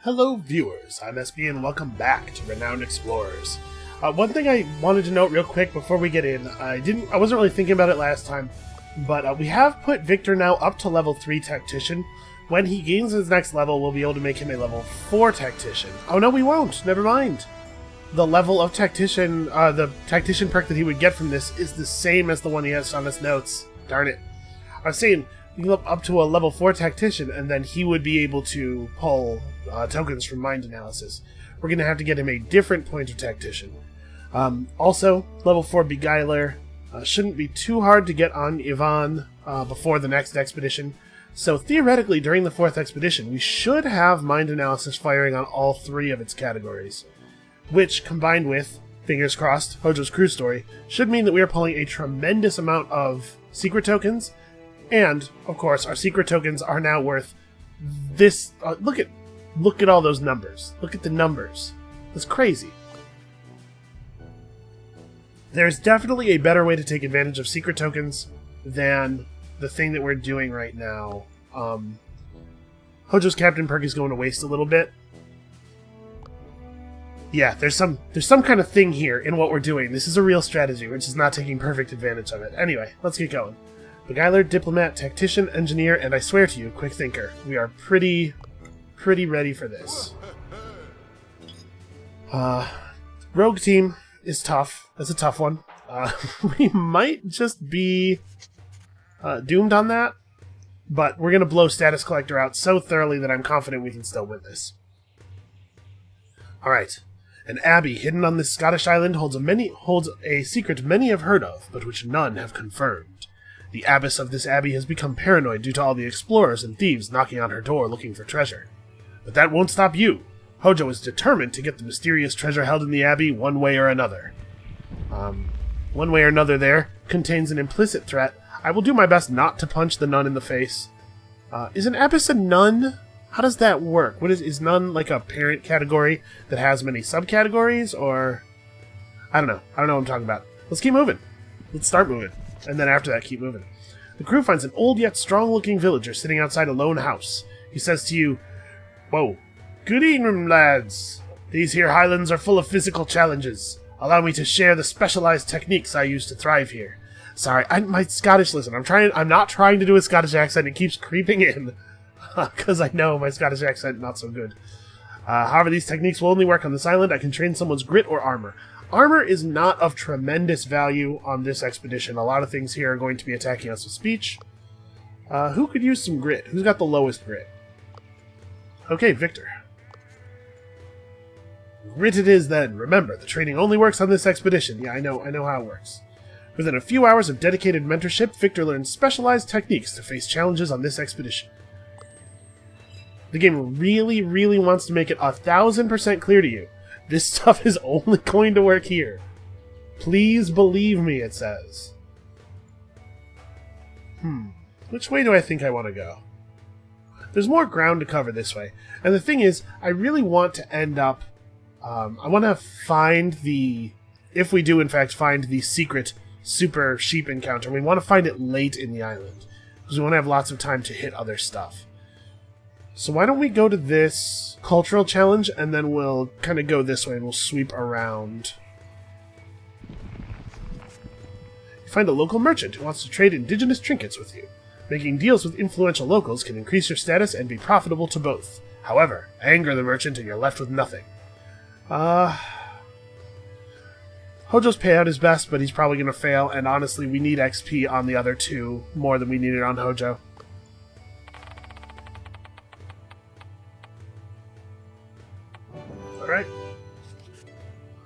Hello viewers, I'm SB and welcome back to Renowned Explorers. One thing I wanted to note real quick before we get in, I wasn't really thinking about it last time, but we have put Victor now up to level 3 Tactician. When he gains his next level, we'll be able to make him a level 4 Tactician. Oh no, we won't! Never mind! The level of Tactician, the Tactician perk that he would get from this is the same as the one he has on his notes. Darn it. I was saying, you can up to a level 4 Tactician, and then he would be able to pull tokens from Mind Analysis. We're going to have to get him a different point of Tactician. Also, level 4 Beguiler shouldn't be too hard to get on Ovine before the next expedition. So theoretically, during the 4th expedition, we should have Mind Analysis firing on all 3 of its categories. Which, combined with, fingers crossed, Hojo's crew story, should mean that we are pulling a tremendous amount of secret tokens. And, of course, our secret tokens are now worth this... Look at all those numbers. Look at the numbers. That's crazy. There's definitely a better way to take advantage of secret tokens than the thing that we're doing right now. Hojo's Captain perk is going to waste a little bit. Yeah, there's some kind of thing here in what we're doing. This is a real strategy. We're just not taking perfect advantage of it. Anyway, let's get going. Beguiler, Diplomat, Tactician, Engineer, and I swear to you, Quick Thinker. We are pretty ready for this. Rogue team is tough. That's a tough one. We might just be doomed on that, but we're going to blow Status Collector out so thoroughly that I'm confident we can still win this. Alright. An abbey hidden on this Scottish island holds a secret many have heard of, but which none have confirmed. The abbess of this abbey has become paranoid due to all the explorers and thieves knocking on her door looking for treasure. But that won't stop you. Hojo is determined to get the mysterious treasure held in the abbey one way or another. One way or another there contains an implicit threat. I will do my best not to punch the nun in the face. Is an abbess a nun? How does that work? Is nun like a parent category that has many subcategories, or... I don't know what I'm talking about. Let's keep moving. Let's start moving. And then after that, keep moving. The crew finds an old yet strong-looking villager sitting outside a lone house. He says to you, "Whoa. Good evening, lads. These here highlands are full of physical challenges. Allow me to share the specialized techniques I use to thrive here." Sorry, my Scottish, listen, I'm not trying to do a Scottish accent. It keeps creeping in. Because I know my Scottish accent not so good. However, these techniques will only work on this island. I can train someone's grit or armor. Armor is not of tremendous value on this expedition. A lot of things here are going to be attacking us with speech. Who could use some grit? Who's got the lowest grit? Okay, Victor. Grit it is then. Remember, the training only works on this expedition. Yeah, I know how it works. Within a few hours of dedicated mentorship, Victor learns specialized techniques to face challenges on this expedition. The game really wants to make it 1000% clear to you. This stuff is only going to work here. Please believe me, it says. Which way do I think I want to go? There's more ground to cover this way. And the thing is, I really want to end up... I want to find the... If we do, in fact, find the secret super sheep encounter, we want to find it late in the island. Because we want to have lots of time to hit other stuff. So why don't we go to this cultural challenge, and then we'll kind of go this way, and we'll sweep around. You find a local merchant who wants to trade indigenous trinkets with you. Making deals with influential locals can increase your status and be profitable to both. However, anger the merchant and you're left with nothing. Hojo's payout is best, but he's probably going to fail, and honestly, we need XP on the other two more than we need it on Hojo. Alright.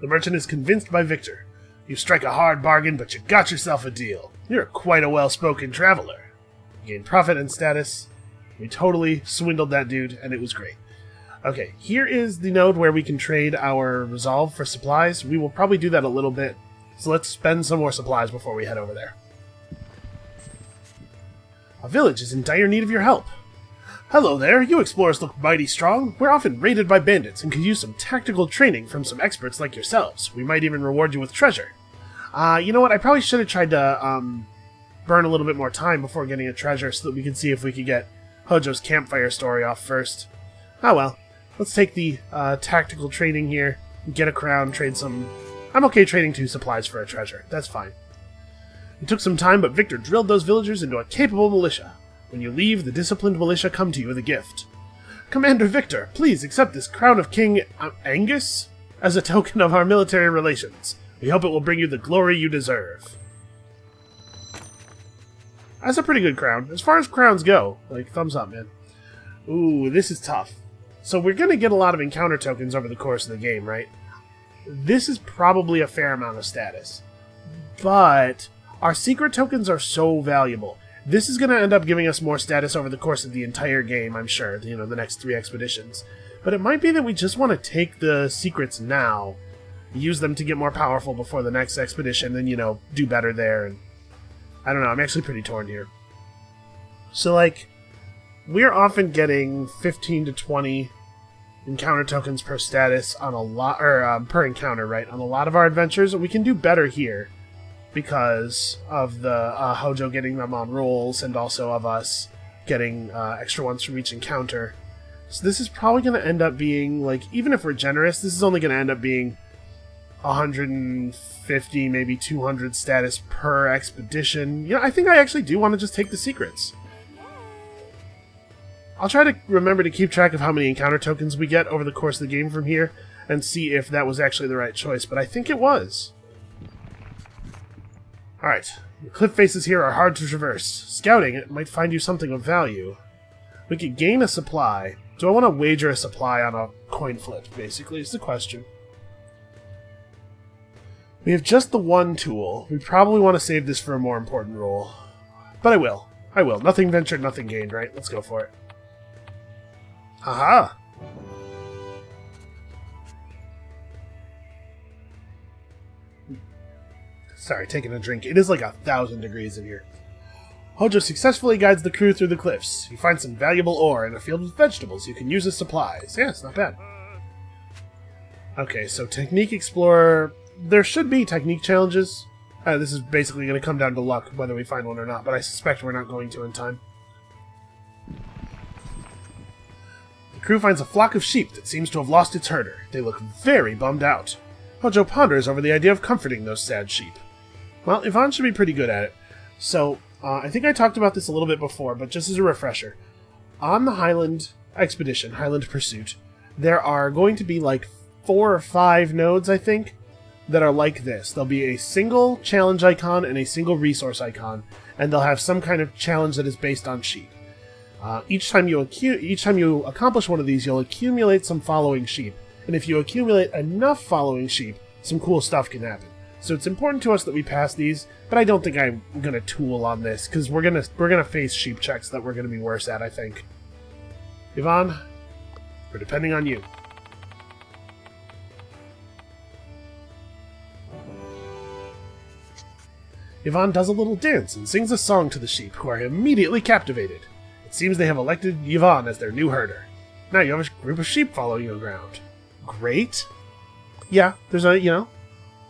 The merchant is convinced by Victor. You strike a hard bargain, but you got yourself a deal. You're quite a well-spoken traveler. You gain profit and status. We totally swindled that dude, and it was great. Okay, here is the node where we can trade our resolve for supplies. We will probably do that a little bit, so let's spend some more supplies before we head over there. A village is in dire need of your help. Hello there, you explorers look mighty strong. We're often raided by bandits and could use some tactical training from some experts like yourselves. We might even reward you with treasure. You know what, I probably should have tried to burn a little bit more time before getting a treasure so that we could see if we could get Hojo's campfire story off first. Oh well. let's take the tactical trading here. Get a crown, trade some... I'm okay trading 2 supplies for a treasure. That's fine. It took some time, but Victor drilled those villagers into a capable militia. When you leave, the disciplined militia come to you with a gift. Commander Victor, please accept this crown of King Angus as a token of our military relations. We hope it will bring you the glory you deserve. That's a pretty good crown. As far as crowns go, like, thumbs up, man. Ooh, this is tough. So we're going to get a lot of encounter tokens over the course of the game, right? This is probably a fair amount of status. But our secret tokens are so valuable. This is going to end up giving us more status over the course of the entire game, I'm sure. You know, the next 3 expeditions. But it might be that we just want to take the secrets now, use them to get more powerful before the next expedition, and, you know, do better there. And I don't know, I'm actually pretty torn here. So, like, we're often getting 15 to 20 encounter tokens per status on a lot, or per encounter, right? On a lot of our adventures, we can do better here because of the Hojo getting them on rolls, and also of us getting extra ones from each encounter. So this is probably going to end up being, like, even if we're generous, this is only going to end up being 150, maybe 200 status per expedition. You know, I think I actually do want to just take the secrets. I'll try to remember to keep track of how many encounter tokens we get over the course of the game from here, and see if that was actually the right choice, but I think it was. Alright, the cliff faces here are hard to traverse. Scouting it might find you something of value. We could gain a supply. Do I want to wager a supply on a coin flip, basically, is the question. We have just the one tool. We probably want to save this for a more important role. But I will. I will. Nothing ventured, nothing gained, right? Let's go for it. Haha! Sorry, taking a drink. It is like 1,000 degrees in here. Hojo successfully guides the crew through the cliffs. You find some valuable ore and a field with vegetables you can use as supplies. Yeah, it's not bad. Okay, so Technique Explorer... There should be technique challenges. This is basically going to come down to luck, whether we find one or not, but I suspect we're not going to in time. The crew finds a flock of sheep that seems to have lost its herder. They look very bummed out. Hojo ponders over the idea of comforting those sad sheep. Well, Yvonne should be pretty good at it. So, I think I talked about this a little bit before, but just as a refresher. On the Highland Expedition, Highland Pursuit, there are going to be like 4 or 5 nodes, I think, that are like this. There'll be a single challenge icon and a single resource icon, and they'll have some kind of challenge that is based on sheep. Each time you accomplish one of these, you'll accumulate some following sheep, and if you accumulate enough following sheep, some cool stuff can happen. So it's important to us that we pass these, but I don't think I'm gonna tool on this, because we're gonna face sheep checks that we're gonna be worse at, I think. Yvonne, we're depending on you. Yvonne does a little dance and sings a song to the sheep, who are immediately captivated. It seems they have elected Yvonne as their new herder. Now you have a group of sheep following you around. Great. Yeah, there's a, you know,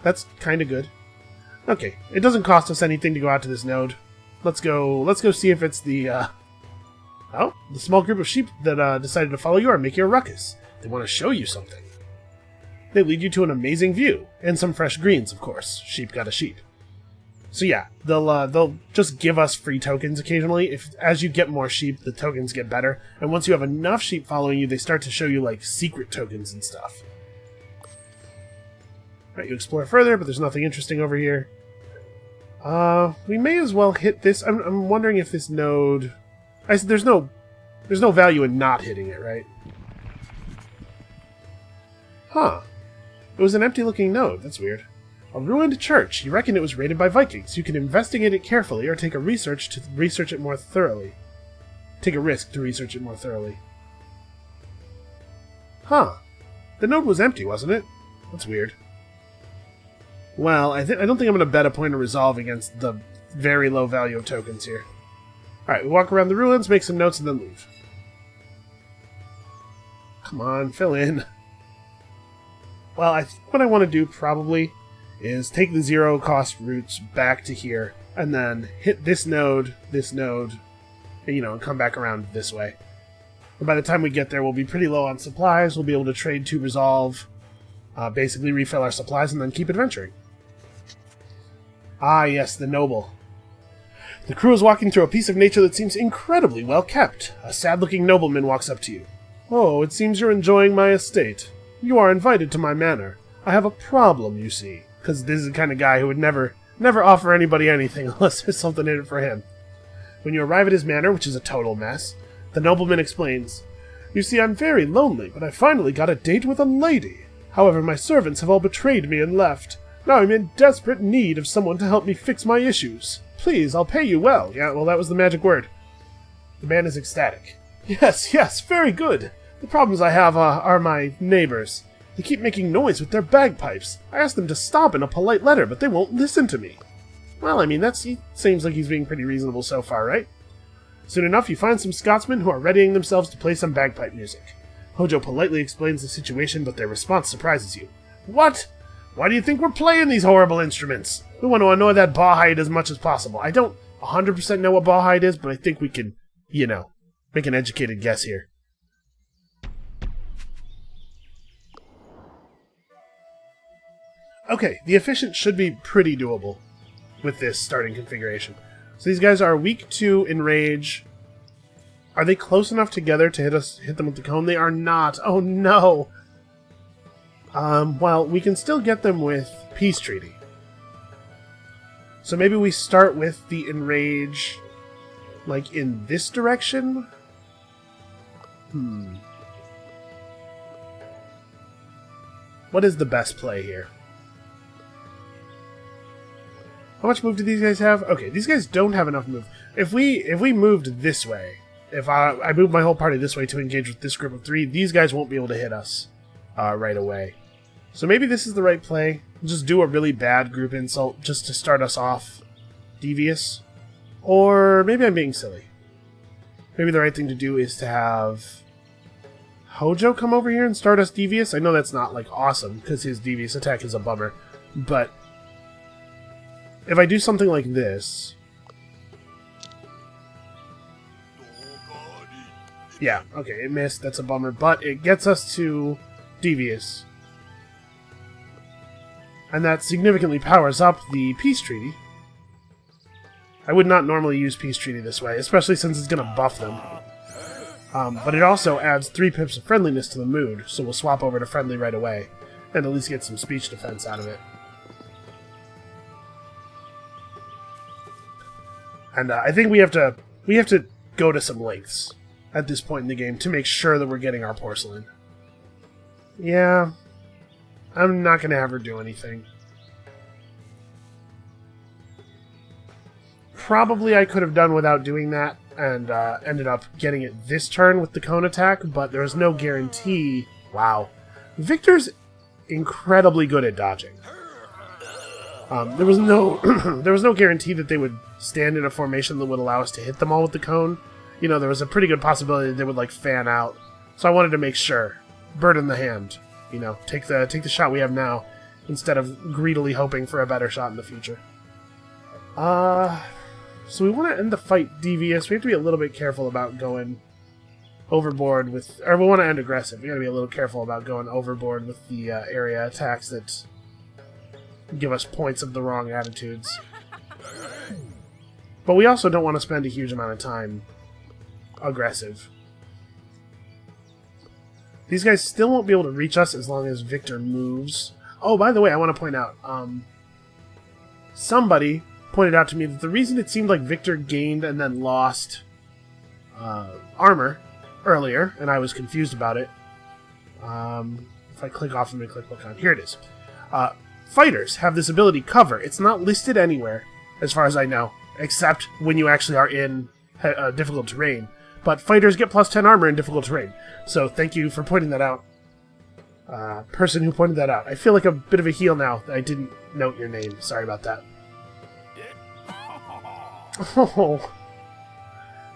that's kind of good. Okay, it doesn't cost us anything to go out to this node. Let's go see if it's the, oh, the small group of sheep that decided to follow you are making a ruckus. They want to show you something. They lead you to an amazing view, and some fresh greens, of course. Sheep got a sheep. So yeah, they'll just give us free tokens occasionally. If as you get more sheep, the tokens get better. And once you have enough sheep following you, they start to show you like secret tokens and stuff. Right, you explore further, but there's nothing interesting over here. We may as well hit this. I'm wondering if this node. There's no value in not hitting it, right? Huh. It was an empty-looking node. That's weird. A ruined church. You reckon it was raided by Vikings. You can investigate it carefully or take a risk to research it more thoroughly. Huh. The node was empty, wasn't it? That's weird. Well, I don't think I'm going to bet a point of resolve against the very low value of tokens here. Alright, we walk around the ruins, make some notes, and then leave. Come on, fill in. Well, I think what I want to do, probably, is take the zero-cost routes back to here, and then hit this node, and, you know, and come back around this way. And by the time we get there, we'll be pretty low on supplies. We'll be able to trade to resolve, basically refill our supplies, and then keep adventuring. Ah, yes, the noble. The crew is walking through a piece of nature that seems incredibly well kept. A sad-looking nobleman walks up to you. Oh, it seems you're enjoying my estate. You are invited to my manor. I have a problem, you see. Because this is the kind of guy who would never offer anybody anything unless there's something in it for him. When you arrive at his manor, which is a total mess, the nobleman explains, You see, I'm very lonely, but I finally got a date with a lady. However, my servants have all betrayed me and left. Now I'm in desperate need of someone to help me fix my issues. Please, I'll pay you well. Yeah, well, that was the magic word. The man is ecstatic. Yes, very good. The problems I have are my neighbors. They keep making noise with their bagpipes. I asked them to stop in a polite letter, but they won't listen to me. Well, I mean, he seems like he's being pretty reasonable so far, right? Soon enough, you find some Scotsmen who are readying themselves to play some bagpipe music. Hojo politely explains the situation, but their response surprises you. What? Why do you think we're playing these horrible instruments? We want to annoy that baaaad as much as possible. I don't 100% know what baaaad is, but I think we can, make an educated guess here. Okay, the efficient should be pretty doable with this starting configuration. So these guys are weak to enrage. Are they close enough together to hit them with the cone? They are not. Oh no! Well, we can still get them with peace treaty. So maybe we start with the enrage, like in this direction? What is the best play here? How much move do these guys have? Okay, these guys don't have enough move. If we moved this way, if I moved my whole party this way to engage with this group of 3, these guys won't be able to hit us right away. So maybe this is the right play. Just do a really bad group insult just to start us off devious. Or maybe I'm being silly. Maybe the right thing to do is to have Hojo come over here and start us devious. I know that's not like awesome because his devious attack is a bummer, but if I do something like this... Yeah, okay, it missed, that's a bummer, but it gets us to devious. And that significantly powers up the peace treaty. I would not normally use peace treaty this way, especially since it's going to buff them. But it also adds 3 pips of friendliness to the mood, so we'll swap over to friendly right away, and at least get some speech defense out of it. And I think we have to go to some lengths at this point in the game to make sure that we're getting our porcelain. Yeah, I'm not going to have her do anything. Probably I could have done without doing that and ended up getting it this turn with the cone attack, but there's no guarantee. Wow. Victor's incredibly good at dodging. There was no guarantee that they would stand in a formation that would allow us to hit them all with the cone. There was a pretty good possibility that they would fan out. So I wanted to make sure. Bird in the hand. Take the shot we have now instead of greedily hoping for a better shot in the future. So we want to end the fight devious. We have to be a little bit careful about going overboard with... Or we want to end aggressive. We got to be a little careful about going overboard with the area attacks that give us points of the wrong attitudes. But we also don't want to spend a huge amount of time aggressive. These guys still won't be able to reach us as long as Victor moves. Oh, by the way, I want to point out, somebody pointed out to me that the reason it seemed like Victor gained and then lost armor earlier, and I was confused about it. If I click off, let me click on. Here it is. Fighters have this ability, cover. It's not listed anywhere, as far as I know, except when you actually are in difficult terrain. But fighters get plus 10 armor in difficult terrain. So thank you for pointing that out. Person who pointed that out. I feel like a bit of a heel now that I didn't note your name. Sorry about that. Oh,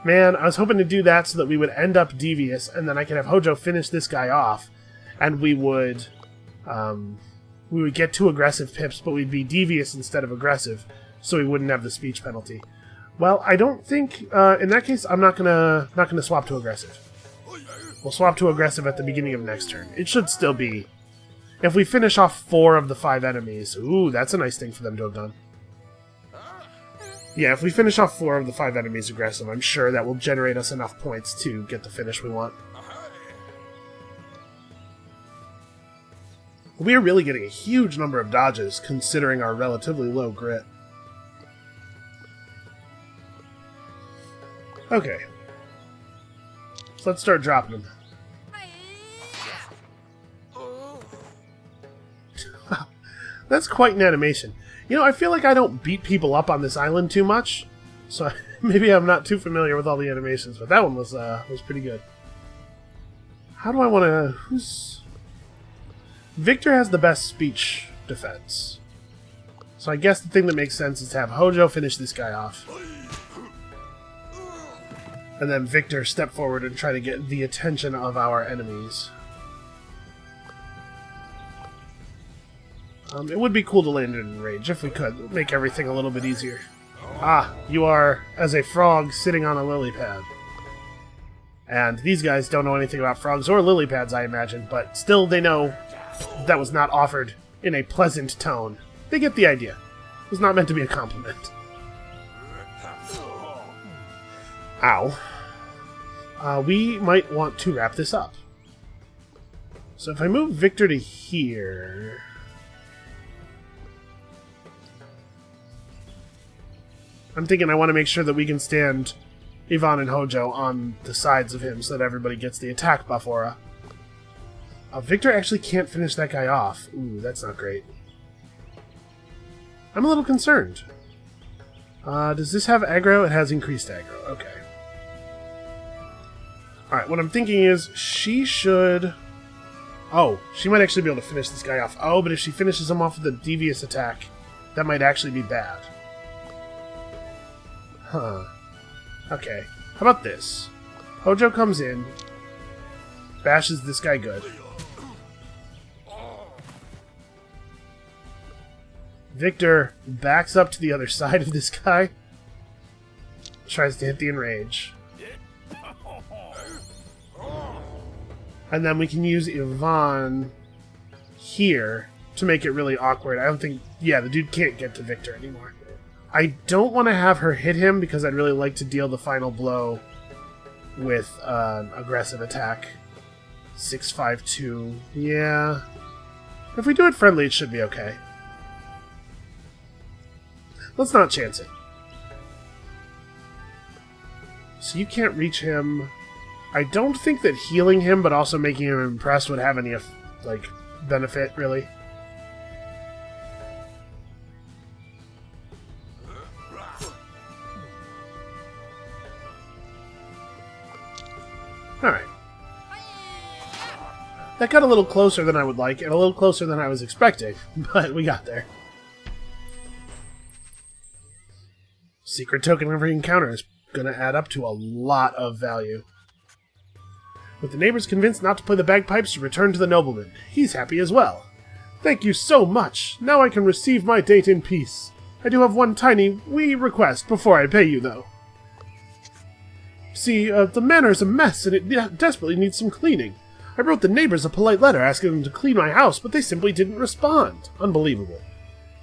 man, I was hoping to do that so that we would end up devious, and then I could have Hojo finish this guy off, and we would get 2 aggressive pips, but we'd be devious instead of aggressive, so we wouldn't have the speech penalty. Well, I don't think in that case I'm not gonna swap to aggressive. We'll swap to aggressive at the beginning of next turn. It should still be... If we finish off 4 of the 5 enemies... Ooh, that's a nice thing for them to have done. Yeah, if we finish off 4 of the 5 enemies aggressive, I'm sure that will generate us enough points to get the finish we want. We are really getting a huge number of dodges, considering our relatively low grit. Okay. So let's start dropping them. That's quite an animation. You know, I feel like I don't beat people up on this island too much, so maybe I'm not too familiar with all the animations, but that one was pretty good. How do I want to... Who's... Victor has the best speech defense. So I guess the thing that makes sense is to have Hojo finish this guy off. And then Victor step forward and try to get the attention of our enemies. It would be cool to land in rage if we could. Make everything a little bit easier. Ah, you are, as a frog, sitting on a lily pad. And these guys don't know anything about frogs or lily pads, I imagine, but still they know that was not offered in a pleasant tone. They get the idea. It was not meant to be a compliment. Ow. We might want to wrap this up. So if I move Victor to here... I'm thinking I want to make sure that we can stand Ovine and Hojo on the sides of him so that everybody gets the attack buff aura. Victor actually can't finish that guy off. Ooh, that's not great. I'm a little concerned. Does this have aggro? It has increased aggro. Okay. Alright, what I'm thinking is she should... Oh, she might actually be able to finish this guy off. Oh, but if she finishes him off with a devious attack, that might actually be bad. Huh. Okay. How about this? Hojo comes in, bashes this guy good. Victor backs up to the other side of this guy, tries to hit the enrage. And then we can use Ovine here to make it really awkward. I don't think... Yeah, the dude can't get to Victor anymore. I don't want to have her hit him because I'd really like to deal the final blow with an aggressive attack. 652. Yeah. If we do it friendly, it should be okay. Let's not chance it. So you can't reach him. I don't think that healing him, but also making him impressed would have any, like, benefit, really. Alright. That got a little closer than I would like, and a little closer than I was expecting, but we got there. Secret token every encounter is going to add up to a lot of value. With the neighbors convinced not to play the bagpipes, you return to the nobleman. He's happy as well. Thank you so much. Now I can receive my date in peace. I do have one tiny, wee request before I pay you, though. See, the manor's a mess, and it desperately needs some cleaning. I wrote the neighbors a polite letter asking them to clean my house, but they simply didn't respond. Unbelievable.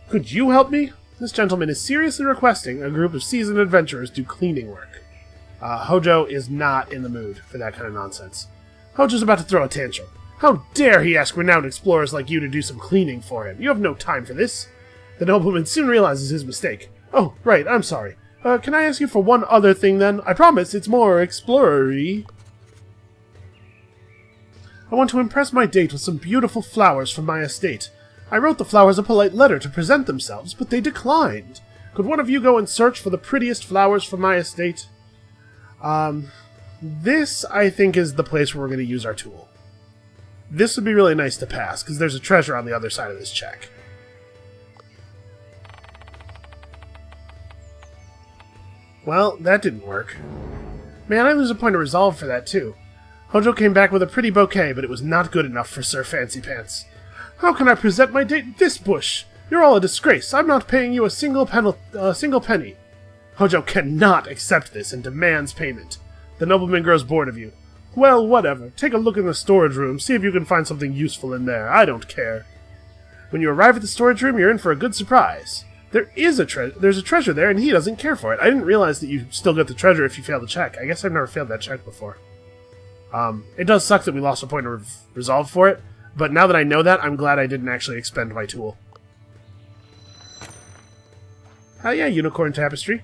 Could you help me? This gentleman is seriously requesting a group of seasoned adventurers do cleaning work. Hojo is not in the mood for that kind of nonsense. Hojo's about to throw a tantrum. How dare he ask renowned explorers like you to do some cleaning for him? You have no time for this. The nobleman soon realizes his mistake. Oh, right, I'm sorry. Can I ask you for one other thing, then? I promise it's more explorer-y. I want to impress my date with some beautiful flowers from my estate. I wrote the flowers a polite letter to present themselves, but they declined. Could one of you go and search for the prettiest flowers from my estate? This, I think, is the place where we're going to use our tool. This would be really nice to pass, because there's a treasure on the other side of this check. Well, that didn't work. Man, I lose a point of resolve for that, too. Hojo came back with a pretty bouquet, but it was not good enough for Sir Fancy Pants. How can I present my date this bush? You're all a disgrace. I'm not paying you a single penny. Hojo cannot accept this and demands payment. The nobleman grows bored of you. Well, whatever. Take a look in the storage room, see if you can find something useful in there. I don't care. When you arrive at the storage room, you're in for a good surprise. There's a treasure there, and he doesn't care for it. I didn't realize that you still get the treasure if you fail the check. I guess I've never failed that check before. It does suck that we lost a point of resolve for it, but now that I know that, I'm glad I didn't actually expend my tool. Hell yeah, Unicorn Tapestry.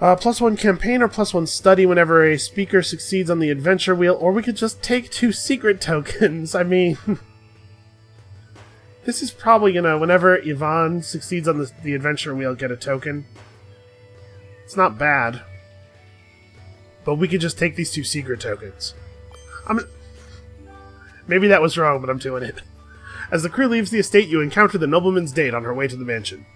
+1 campaign or +1 study whenever a speaker succeeds on the adventure wheel, or we could just take 2 secret tokens. I mean, this is probably gonna, whenever Yvonne succeeds on the adventure wheel, get a token. It's not bad. But we could just take these 2 secret tokens. Maybe that was wrong, but I'm doing it. As the crew leaves the estate, you encounter the nobleman's date on her way to the mansion.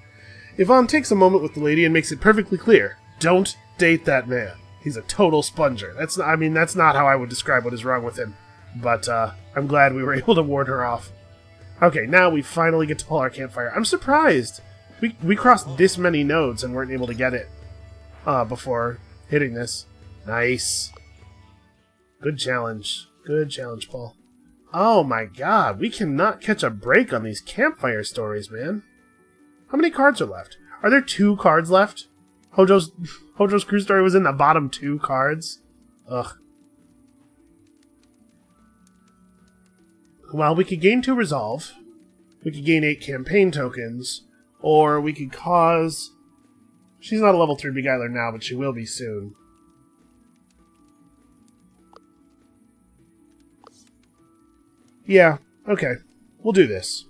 Yvonne takes a moment with the lady and makes it perfectly clear. Don't date that man. He's a total sponger. That's not how I would describe what is wrong with him. But I'm glad we were able to ward her off. Okay, now we finally get to pull our campfire. I'm surprised. We crossed this many nodes and weren't able to get it before hitting this. Nice. Good challenge. Good challenge, Paul. Oh my god, we cannot catch a break on these campfire stories, man. How many cards are left? Are there 2 cards left? Hojo's crew story was in the bottom 2 cards? Ugh. Well, we could gain 2 resolve. We could gain 8 campaign tokens. Or we could cause... She's not a level 3 beguiler now, but she will be soon. Yeah, okay. We'll do this.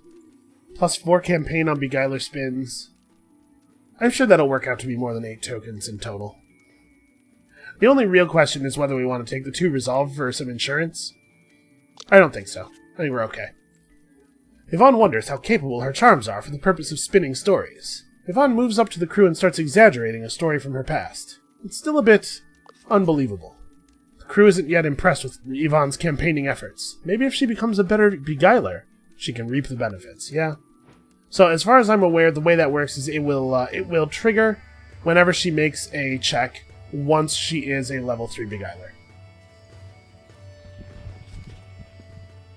+4 campaign on beguiler spins. I'm sure that'll work out to be more than 8 tokens in total. The only real question is whether we want to take the 2 resolve for some insurance. I don't think so. I think we're okay. Yvonne wonders how capable her charms are for the purpose of spinning stories. Yvonne moves up to the crew and starts exaggerating a story from her past. It's still a bit unbelievable. The crew isn't yet impressed with Yvonne's campaigning efforts. Maybe if she becomes a better beguiler, she can reap the benefits, yeah? So as far as I'm aware, the way that works is it will trigger whenever she makes a check once she is a level 3 beguiler.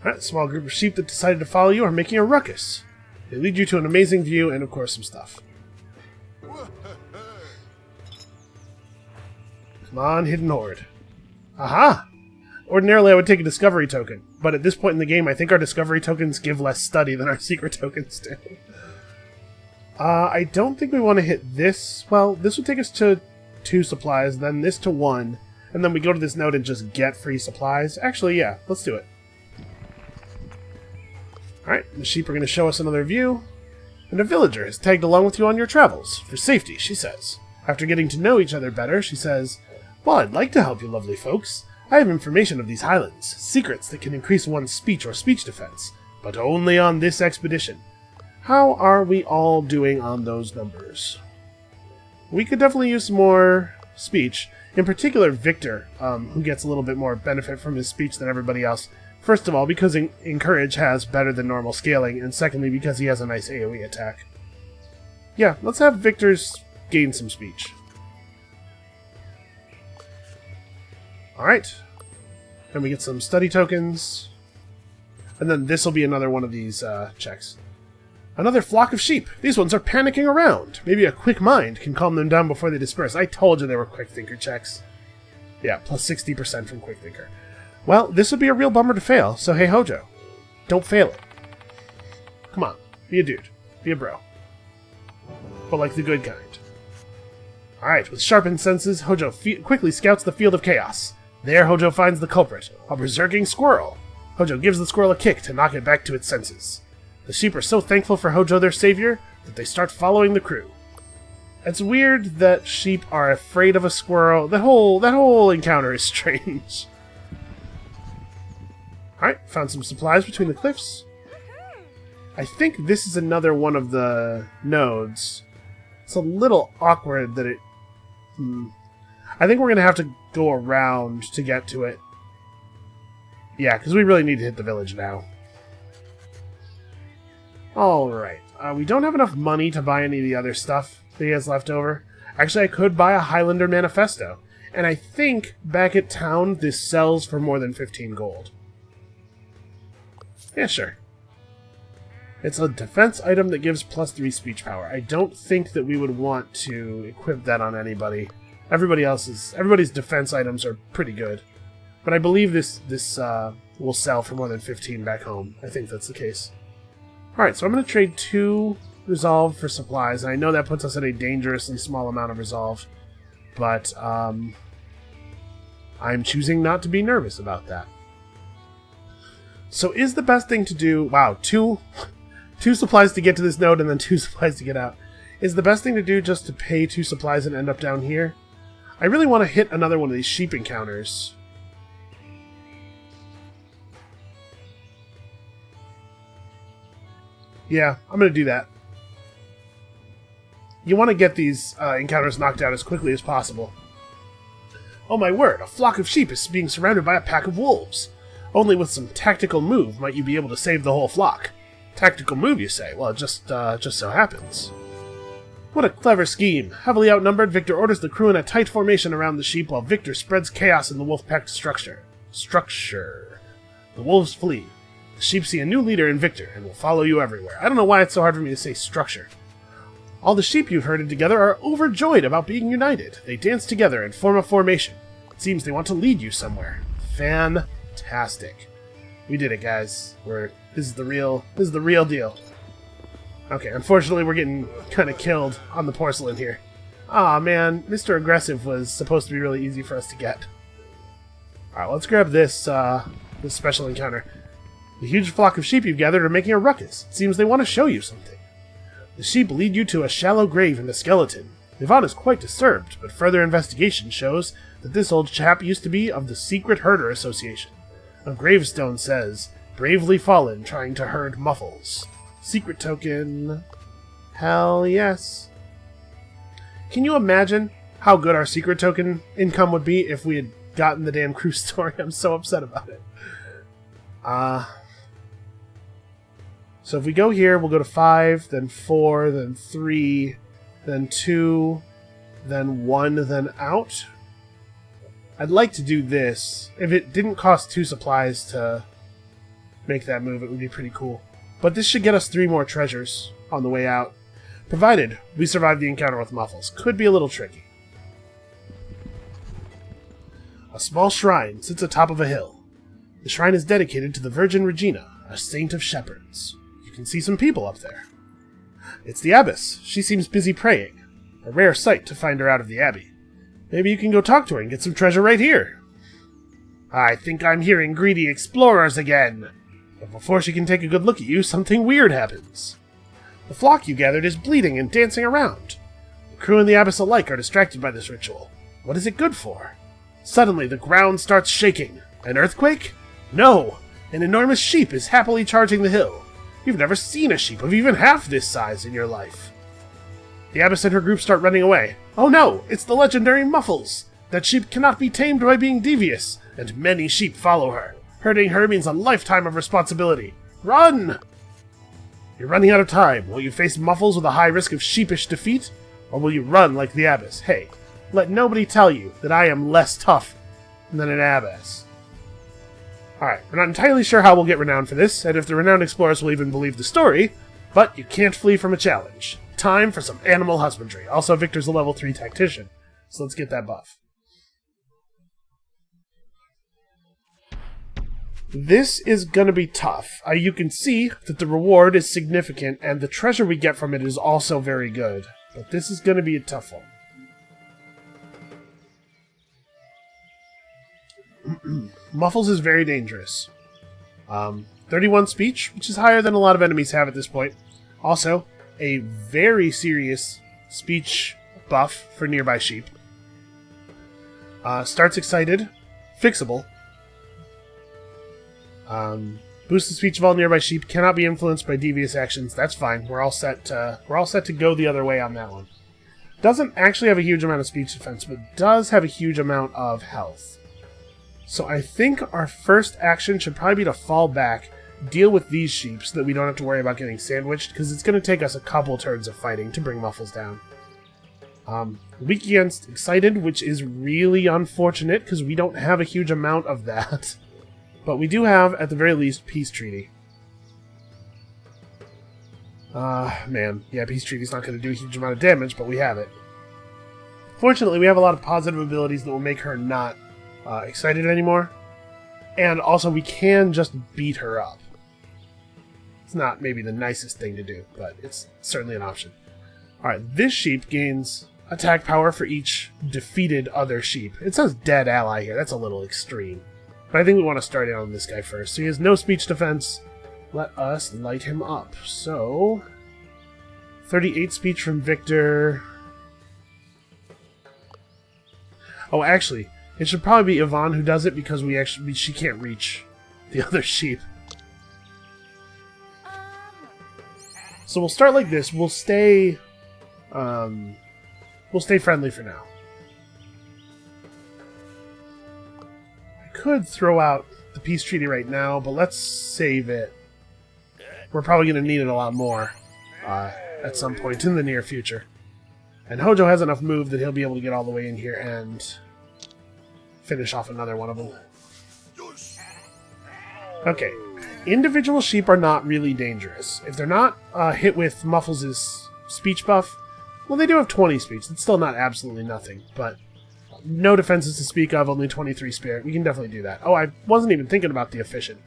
Alright, a small group of sheep that decided to follow you are making a ruckus. They lead you to an amazing view and, of course, some stuff. Come on, hidden horde. Aha! Ordinarily, I would take a discovery token, but at this point in the game, I think our discovery tokens give less study than our secret tokens do. I don't think we want to hit this. Well, this would take us to 2 supplies, then this to 1, and then we go to this node and just get free supplies. Actually, yeah, let's do it. Alright, the sheep are going to show us another view, and a villager has tagged along with you on your travels. For safety, she says. After getting to know each other better, she says, "Well, I'd like to help you lovely folks. I have information of these highlands, secrets that can increase one's speech or speech defense, but only on this expedition. How are we all doing on those numbers?" We could definitely use some more speech. In particular, Victor, who gets a little bit more benefit from his speech than everybody else. First of all, because Encourage has better than normal scaling, and secondly, because he has a nice AoE attack. Yeah, let's have Victor's gain some speech. Alright. Then we get some study tokens. And then this will be another one of these checks. Another flock of sheep. These ones are panicking around. Maybe a quick mind can calm them down before they disperse. I told you they were quick thinker checks. Yeah, plus 60% from quick thinker. Well, this would be a real bummer to fail, so hey Hojo, don't fail it. Come on, be a dude. Be a bro. But like the good kind. Alright, with sharpened senses, Hojo quickly scouts the field of chaos. There, Hojo finds the culprit, a berserking squirrel. Hojo gives the squirrel a kick to knock it back to its senses. The sheep are so thankful for Hojo, their savior, that they start following the crew. It's weird that sheep are afraid of a squirrel. That whole encounter is strange. Alright, found some supplies between the cliffs. I think this is another one of the nodes. It's a little awkward that it... I think we're going to have to go around to get to it. Yeah, because we really need to hit the village now. Alright, we don't have enough money to buy any of the other stuff that he has left over. Actually, I could buy a Highlander Manifesto. And I think back at town this sells for more than 15 gold. Yeah, sure. It's a defense item that gives +3 speech power. I don't think that we would want to equip that on anybody. Everybody's defense items are pretty good. But I believe this will sell for more than 15 back home. I think that's the case. Alright, so I'm going to trade 2 resolve for supplies. And I know that puts us at a dangerously small amount of resolve. But I'm choosing not to be nervous about that. So is the best thing to do... Wow, two supplies to get to this node and then 2 supplies to get out. Is the best thing to do just to pay 2 supplies and end up down here? I really want to hit another one of these sheep encounters. Yeah, I'm going to do that. You want to get these encounters knocked out as quickly as possible. Oh my word, a flock of sheep is being surrounded by a pack of wolves. Only with some tactical move might you be able to save the whole flock. Tactical move, you say? Well, it just so happens. What a clever scheme. Heavily outnumbered, Victor orders the crew in a tight formation around the sheep while Victor spreads chaos in the wolf-packed structure. The wolves flee. The sheep see a new leader in Victor and will follow you everywhere. I don't know why it's so hard for me to say structure. All the sheep you've herded together are overjoyed about being united. They dance together and form a formation. It seems they want to lead you somewhere. Fantastic. We did it, guys. This is the real deal. Okay, unfortunately we're getting kind of killed on the porcelain here. Aw, man, Mr. Aggressive was supposed to be really easy for us to get. Alright, let's grab this special encounter. The huge flock of sheep you've gathered are making a ruckus. It seems they want to show you something. The sheep lead you to a shallow grave and a skeleton. Yvonne is quite disturbed, but further investigation shows that this old chap used to be of the Secret Herder Association. A gravestone says, "Bravely fallen trying to herd muffles." Secret token. Hell yes. Can you imagine how good our secret token income would be if we had gotten the damn crew story? I'm so upset about it. So if we go here, we'll go to 5, then 4, then 3, then 2, then 1, then out. I'd like to do this. If it didn't cost 2 supplies to make that move, it would be pretty cool. But this should get us 3 more treasures on the way out. Provided we survive the encounter with Muffles. Could be a little tricky. A small shrine sits atop of a hill. The shrine is dedicated to the Virgin Regina, a saint of shepherds. You can see some people up there. It's the abbess. She seems busy praying. A rare sight to find her out of the abbey. Maybe you can go talk to her and get some treasure right here. I think I'm hearing greedy explorers again. But before she can take a good look at you, something weird happens. The flock you gathered is bleeding and dancing around. The crew and the abbess alike are distracted by this ritual. What is it good for? Suddenly, the ground starts shaking. An earthquake? No! An enormous sheep is happily charging the hill. You've never seen a sheep of even half this size in your life. The abbess and her group start running away. Oh no! It's the legendary Muffles! That sheep cannot be tamed by being devious, and many sheep follow her. Herding her means a lifetime of responsibility. Run! You're running out of time. Will you face Muffles with a high risk of sheepish defeat? Or will you run like the abbess? Hey, let nobody tell you that I am less tough than an abbess. Alright, we're not entirely sure how we'll get renowned for this, and if the renowned explorers will even believe the story, but you can't flee from a challenge. Time for some animal husbandry. Also, Victor's a level 3 tactician, so let's get that buff. This is gonna be tough. You can see that the reward is significant, and the treasure we get from it is also very good. But this is gonna be a tough one. Muffles is very dangerous. 31 speech, which is higher than a lot of enemies have at this point. Also, a very serious speech buff for nearby sheep. Starts excited. Fixable. Boost the speech of all nearby sheep. Cannot be influenced by devious actions. That's fine. We're all set to go the other way on that one. Doesn't actually have a huge amount of speech defense, but does have a huge amount of health. So I think our first action should probably be to fall back, deal with these sheep so that we don't have to worry about getting sandwiched, because it's going to take us a couple turns of fighting to bring Muffles down. Weak against excited, which is really unfortunate because we don't have a huge amount of that. But we do have, at the very least, Peace Treaty. Man. Yeah, Peace Treaty's not going to do a huge amount of damage, but we have it. Fortunately, we have a lot of positive abilities that will make her not excited anymore. And also, we can just beat her up. It's not maybe the nicest thing to do, but it's certainly an option. Alright, this sheep gains attack power for each defeated other sheep. It says dead ally here. That's a little extreme. But I think we want to start out on this guy first. So he has no speech defense. Let us light him up. So, 38 speech from Victor. Oh, actually, it should probably be Ovine who does it because she can't reach the other sheep. So we'll start like this. We'll stay friendly for now. I could throw out the peace treaty right now, but let's save it. We're probably going to need it a lot more at some point in the near future. And Hojo has enough move that he'll be able to get all the way in here and finish off another one of them. Okay. Individual sheep are not really dangerous. If they're not hit with Muffles' speech buff, well, they do have 20 speech. It's still not absolutely nothing, but no defenses to speak of, only 23 spirit. We can definitely do that. Oh, I wasn't even thinking about the efficient.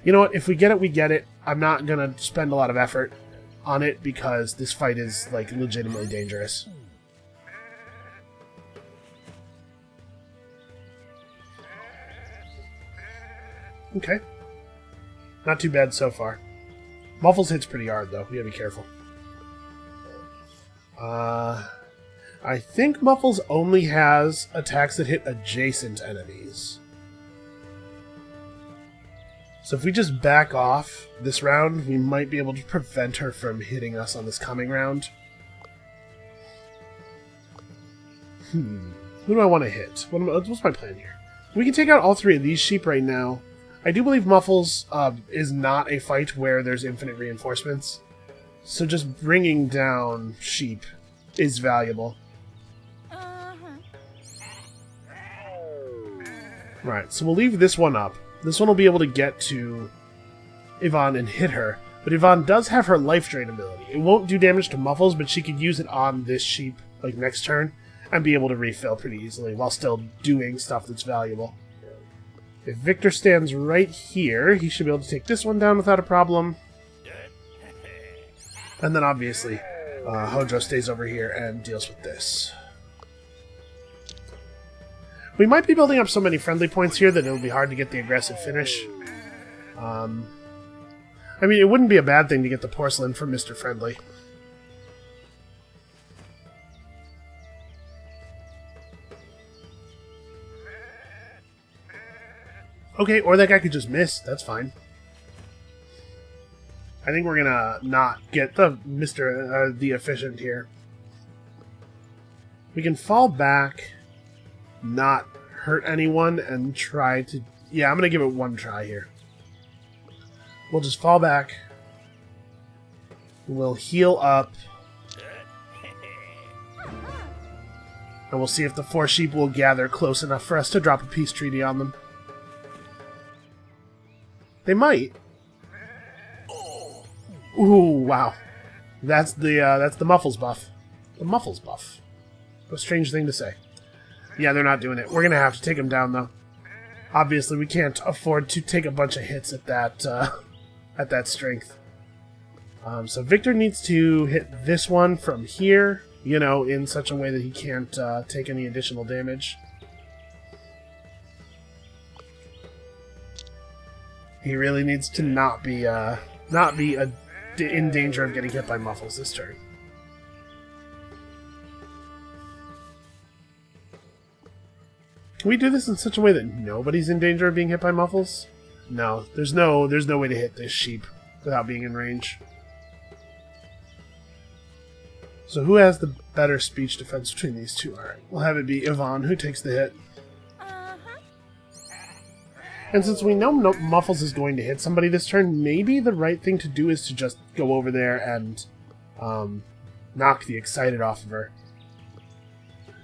You know what? If we get it, we get it. I'm not going to spend a lot of effort on it because this fight is, like, legitimately dangerous. Okay. Not too bad so far. Muffles hits pretty hard, though. We gotta be careful. I think Muffles only has attacks that hit adjacent enemies. So if we just back off this round, we might be able to prevent her from hitting us on this coming round. Who do I want to hit? What's my plan here? We can take out all three of these sheep right now. I do believe Muffles is not a fight where there's infinite reinforcements. So just bringing down sheep is valuable. Right, so we'll leave this one up. This one will be able to get to Yvonne and hit her. But Yvonne does have her life drain ability. It won't do damage to Muffles, but she could use it on this sheep, like next turn, and be able to refill pretty easily while still doing stuff that's valuable. If Victor stands right here, he should be able to take this one down without a problem. And then obviously, Hojo stays over here and deals with this. We might be building up so many friendly points here that it'll be hard to get the aggressive finish. I mean, it wouldn't be a bad thing to get the porcelain from Mr. Friendly. Okay, or that guy could just miss. That's fine. I think we're gonna not get the the efficient here. We can fall back, not hurt anyone, and try to... Yeah, I'm gonna give it one try here. We'll just fall back. We'll heal up. And we'll see if the 4 sheep will gather close enough for us to drop a peace treaty on them. They might. Ooh, wow. That's the Muffles buff. The Muffles buff. A strange thing to say. Yeah, they're not doing it. We're gonna have to take them down, though. Obviously, we can't afford to take a bunch of hits at that strength. So Victor needs to hit this one from here, you know, in such a way that he can't take any additional damage. He really needs to not be in danger of getting hit by Muffles this turn. Can we do this in such a way that nobody's in danger of being hit by Muffles? No, there's no way to hit this sheep without being in range. So who has the better speech defense between these two? Alright, we'll have it be Yvonne who takes the hit. And since we know Muffles is going to hit somebody this turn, maybe the right thing to do is to just go over there and knock the excited off of her.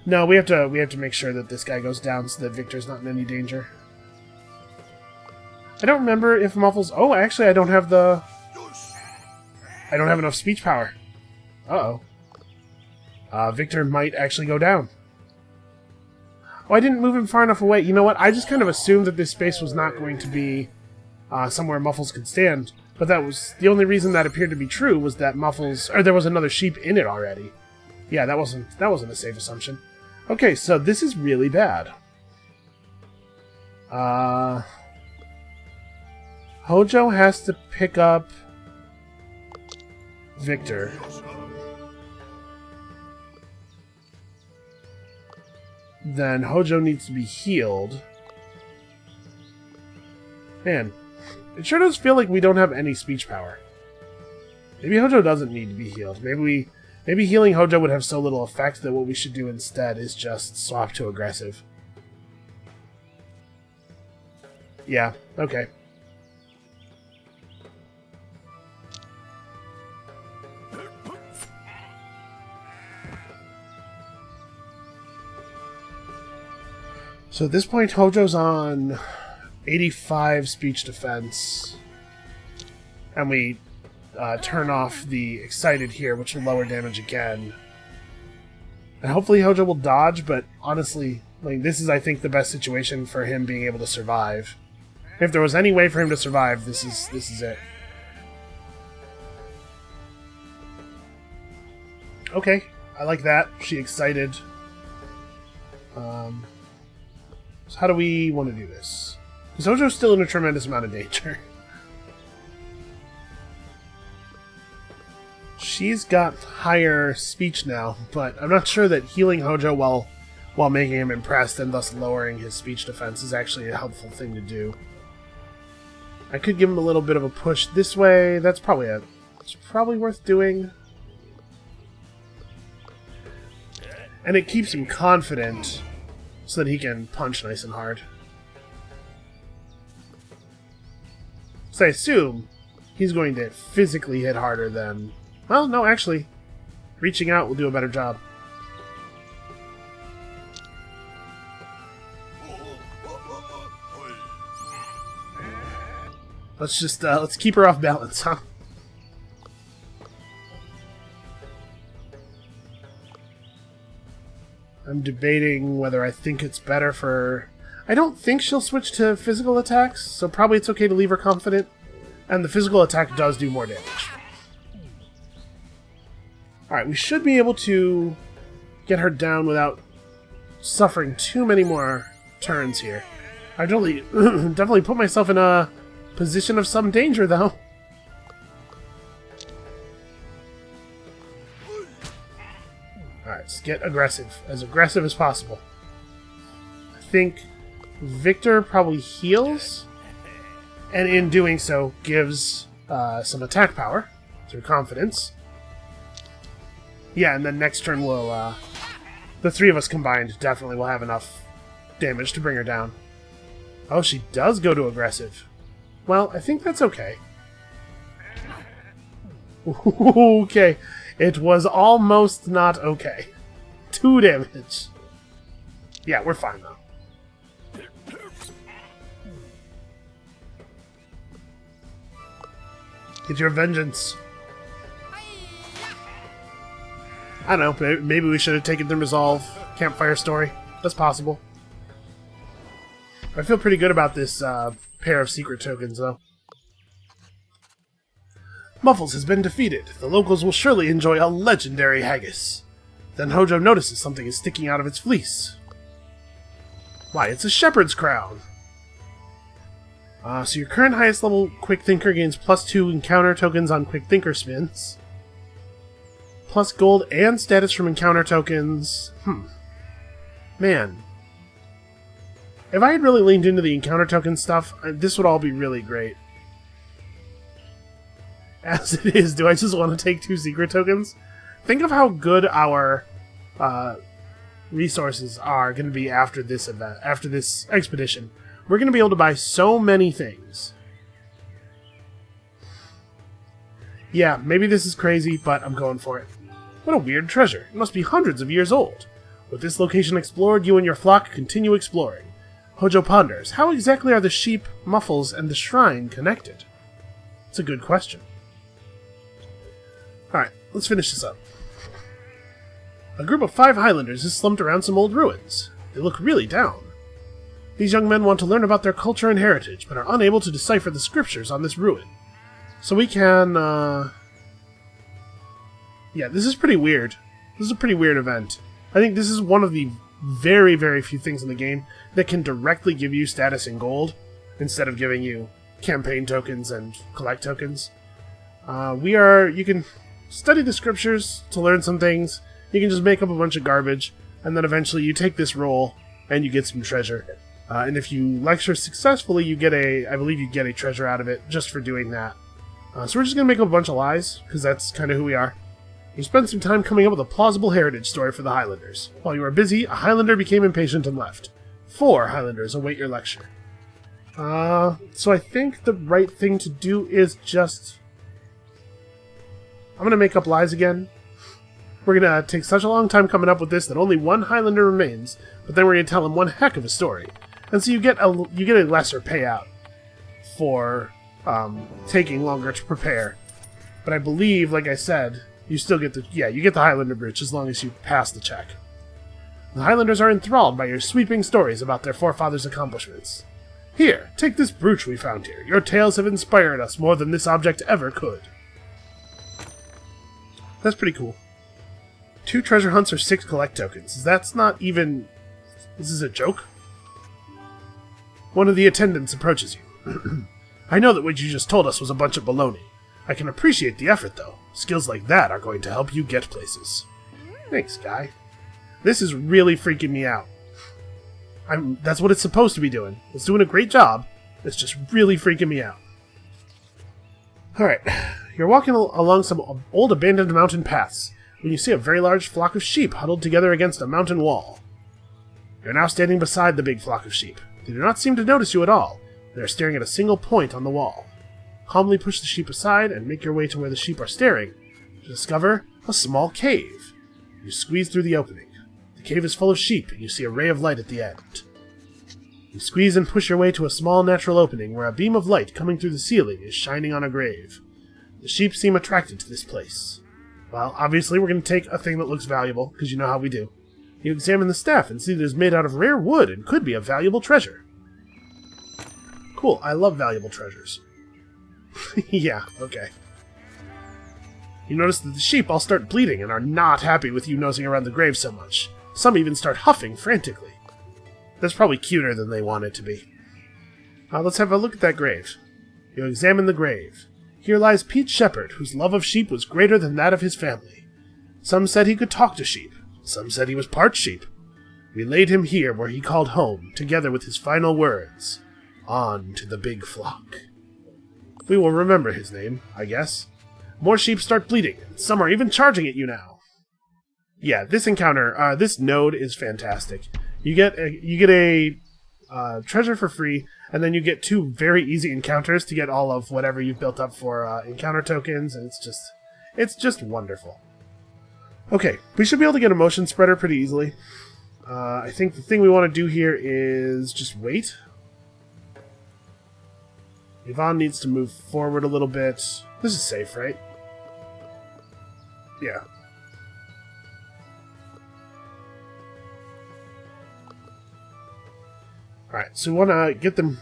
No, we have to make sure that this guy goes down so that Victor's not in any danger. I don't remember if Muffles... Oh, actually, I don't have enough speech power. Uh-oh. Victor might actually go down. Oh, I didn't move him far enough away. You know what? I just kind of assumed that this space was not going to be somewhere Muffles could stand. But that was... The only reason that appeared to be true was that Muffles... Or there was another sheep in it already. Yeah, that wasn't a safe assumption. Okay, so this is really bad. Hojo has to pick up Victor. Then Hojo needs to be healed. Man, it sure does feel like we don't have any speech power. Maybe Hojo doesn't need to be healed. Maybe healing Hojo would have so little effect that what we should do instead is just swap to aggressive. Yeah, okay. So at this point, Hojo's on 85 speech defense. And we turn off the excited here, which will lower damage again. And hopefully Hojo will dodge, but honestly, like, this is, I think, the best situation for him being able to survive. If there was any way for him to survive, this is it. Okay, I like that. She excited. So how do we want to do this? Because Hojo's still in a tremendous amount of danger. She's got higher speech now, but I'm not sure that healing Hojo while making him impressed and thus lowering his speech defense is actually a helpful thing to do. I could give him a little bit of a push this way. It's probably worth doing. And it keeps him confident so that he can punch nice and hard. So I assume he's going to physically hit harder than... Well, no, actually. Reaching out will do a better job. Let's keep her off balance, huh? I'm debating whether I think it's better for... I don't think she'll switch to physical attacks, so probably it's okay to leave her confident. And the physical attack does do more damage. Alright, we should be able to get her down without suffering too many more turns here. I definitely put myself in a position of some danger, though. Alright, let's get aggressive as possible. I think Victor probably heals, and in doing so gives some attack power through confidence. Yeah, and then next turn we'll, the three of us combined definitely will have enough damage to bring her down. Oh, she does go to aggressive. Well, I think that's okay. Okay. It was almost not okay. 2 damage. Yeah, we're fine though. Get your vengeance. I don't know, maybe we should have taken the Resolve campfire story. That's possible. I feel pretty good about this pair of secret tokens, though. Muffles has been defeated. The locals will surely enjoy a legendary haggis. Then Hojo notices something is sticking out of its fleece. Why, it's a shepherd's crown! So your current highest level Quick Thinker gains +2 encounter tokens on Quick Thinker spins. Plus gold and status from encounter tokens. Man. If I had really leaned into the encounter token stuff, this would all be really great. As it is, do I just want to take 2 secret tokens? Think of how good our resources are going to be after this event, after this expedition. We're going to be able to buy so many things. Yeah, maybe this is crazy, but I'm going for it. What a weird treasure. It must be hundreds of years old. With this location explored, you and your flock continue exploring. Hojo ponders, how exactly are the sheep, muffles, and the shrine connected? It's a good question. Alright, let's finish this up. A group of 5 Highlanders is slumped around some old ruins. They look really down. These young men want to learn about their culture and heritage, but are unable to decipher the scriptures on this ruin. So we can, yeah, this is pretty weird. This is a pretty weird event. I think this is one of the very, very few things in the game that can directly give you status in gold, instead of giving you campaign tokens and collect tokens. You can study the scriptures to learn some things. You can just make up a bunch of garbage, and then eventually you take this roll, and you get some treasure. And if you lecture successfully, you get I believe you get a treasure out of it just for doing that. So we're just going to make up a bunch of lies, because that's kind of who we are. You spent some time coming up with a plausible heritage story for the Highlanders. While you were busy, a Highlander became impatient and left. 4 Highlanders await your lecture. So I think the right thing to do is just... I'm going to make up lies again. We're going to take such a long time coming up with this that only 1 Highlander remains, but then we're going to tell him one heck of a story. And so you get a lesser payout for taking longer to prepare. But I believe, like I said, you still get you get the Highlander brooch as long as you pass the check. The Highlanders are enthralled by your sweeping stories about their forefathers' accomplishments. Here, take this brooch we found here. Your tales have inspired us more than this object ever could. That's pretty cool. 2 treasure hunts or 6 collect tokens. That's not even... This is a joke? One of the attendants approaches you. I know that what you just told us was a bunch of baloney. I can appreciate the effort, though. Skills like that are going to help you get places. Thanks, guy. This is really freaking me out. That's what it's supposed to be doing. It's doing a great job. It's just really freaking me out. Alright. You're walking along some old abandoned mountain paths when you see a very large flock of sheep huddled together against a mountain wall. You're now standing beside the big flock of sheep. They do not seem to notice you at all. They are staring at a single point on the wall. Calmly push the sheep aside and make your way to where the sheep are staring to discover a small cave. You squeeze through the opening. The cave is full of sheep, and you see a ray of light at the end. You squeeze and push your way to a small natural opening where a beam of light coming through the ceiling is shining on a grave. The sheep seem attracted to this place. Well, obviously we're going to take a thing that looks valuable, because you know how we do. You examine the staff and see that it is made out of rare wood and could be a valuable treasure. Cool, I love valuable treasures. Yeah, okay. You notice that the sheep all start bleeding and are not happy with you nosing around the grave so much. Some even start huffing frantically. That's probably cuter than they want it to be. Let's have a look at that grave. You examine the grave. Here lies Pete Shepherd, whose love of sheep was greater than that of his family. Some said he could talk to sheep. Some said he was part sheep. We laid him here where he called home, together with his final words. On to the big flock. We will remember his name, I guess. More sheep start bleeding, and some are even charging at you now. Yeah, this encounter, this node is fantastic. You get a treasure for free, and then you get 2 very easy encounters to get all of whatever you've built up for encounter tokens, and it's just wonderful. Okay, we should be able to get a motion spreader pretty easily. I think the thing we want to do here is just wait. Yvonne needs to move forward a little bit. This is safe, right? Yeah. Alright, so we want to get them...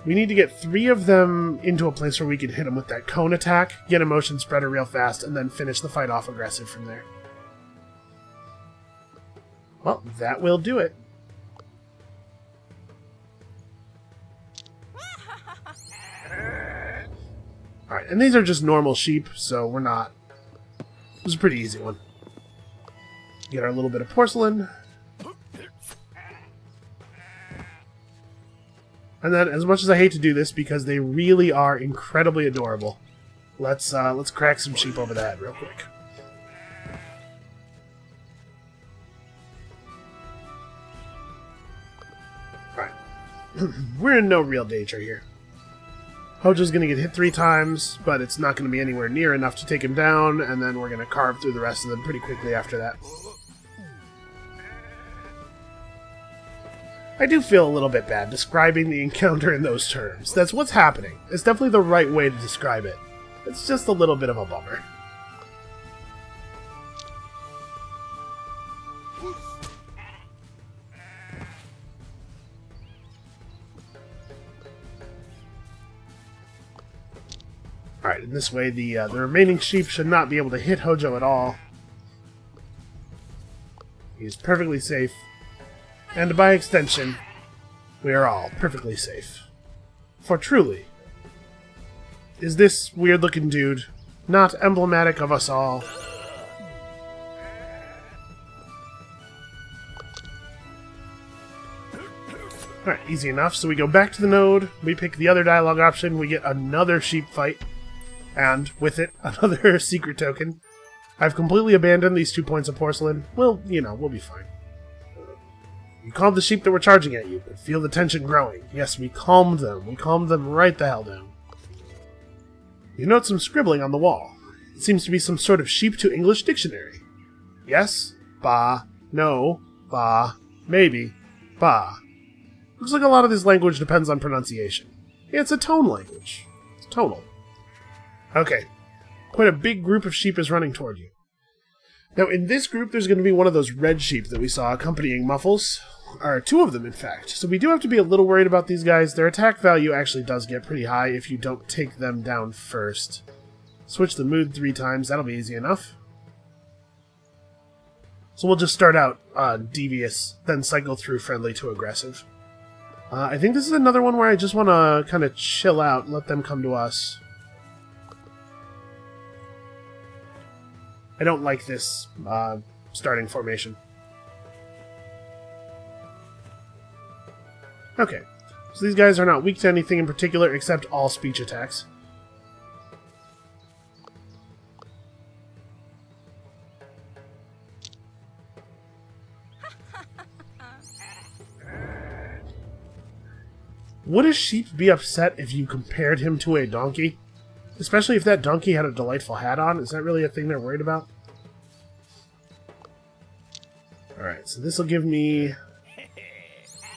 We need to get 3 of them into a place where we can hit them with that cone attack, get a motion spreader real fast, and then finish the fight off aggressive from there. Well, that will do it. Alright, and these are just normal sheep, so we're not... It was a pretty easy one. Get our little bit of porcelain. And then, as much as I hate to do this, because they really are incredibly adorable, let's crack some sheep over the head real quick. Alright. We're in no real danger here. Hojo's going to get hit 3 times, but it's not going to be anywhere near enough to take him down, and then we're going to carve through the rest of them pretty quickly after that. I do feel a little bit bad describing the encounter in those terms. That's what's happening. It's definitely the right way to describe it. It's just a little bit of a bummer. Alright, in this way, the remaining sheep should not be able to hit Hojo at all. He's perfectly safe. And by extension, we are all perfectly safe. For truly, is this weird-looking dude not emblematic of us all? Alright, easy enough. So we go back to the node, we pick the other dialogue option, we get another sheep fight, and with it, another secret token. I've completely abandoned these 2 points of porcelain. Well, you know, we'll be fine. You calmed the sheep that were charging at you, but feel the tension growing. Yes, we calmed them. We calmed them right the hell down. You note some scribbling on the wall. It seems to be some sort of sheep to English dictionary. Yes, ba, no, ba, maybe, ba. Looks like a lot of this language depends on pronunciation. Yeah, it's a tone language. It's tonal. Okay. Quite a big group of sheep is running toward you. Now, in this group, there's going to be one of those red sheep that we saw accompanying Muffles. Or 2 of them, in fact. So we do have to be a little worried about these guys. Their attack value actually does get pretty high if you don't take them down first. Switch the mood 3 times. That'll be easy enough. So we'll just start out devious, then cycle through friendly to aggressive. I think this is another one where I just want to kind of chill out and let them come to us. I don't like this starting formation. Okay, so these guys are not weak to anything in particular except all speech attacks. Would a sheep be upset if you compared him to a donkey? Especially if that donkey had a delightful hat on. Is that really a thing they're worried about? Alright, so this will give me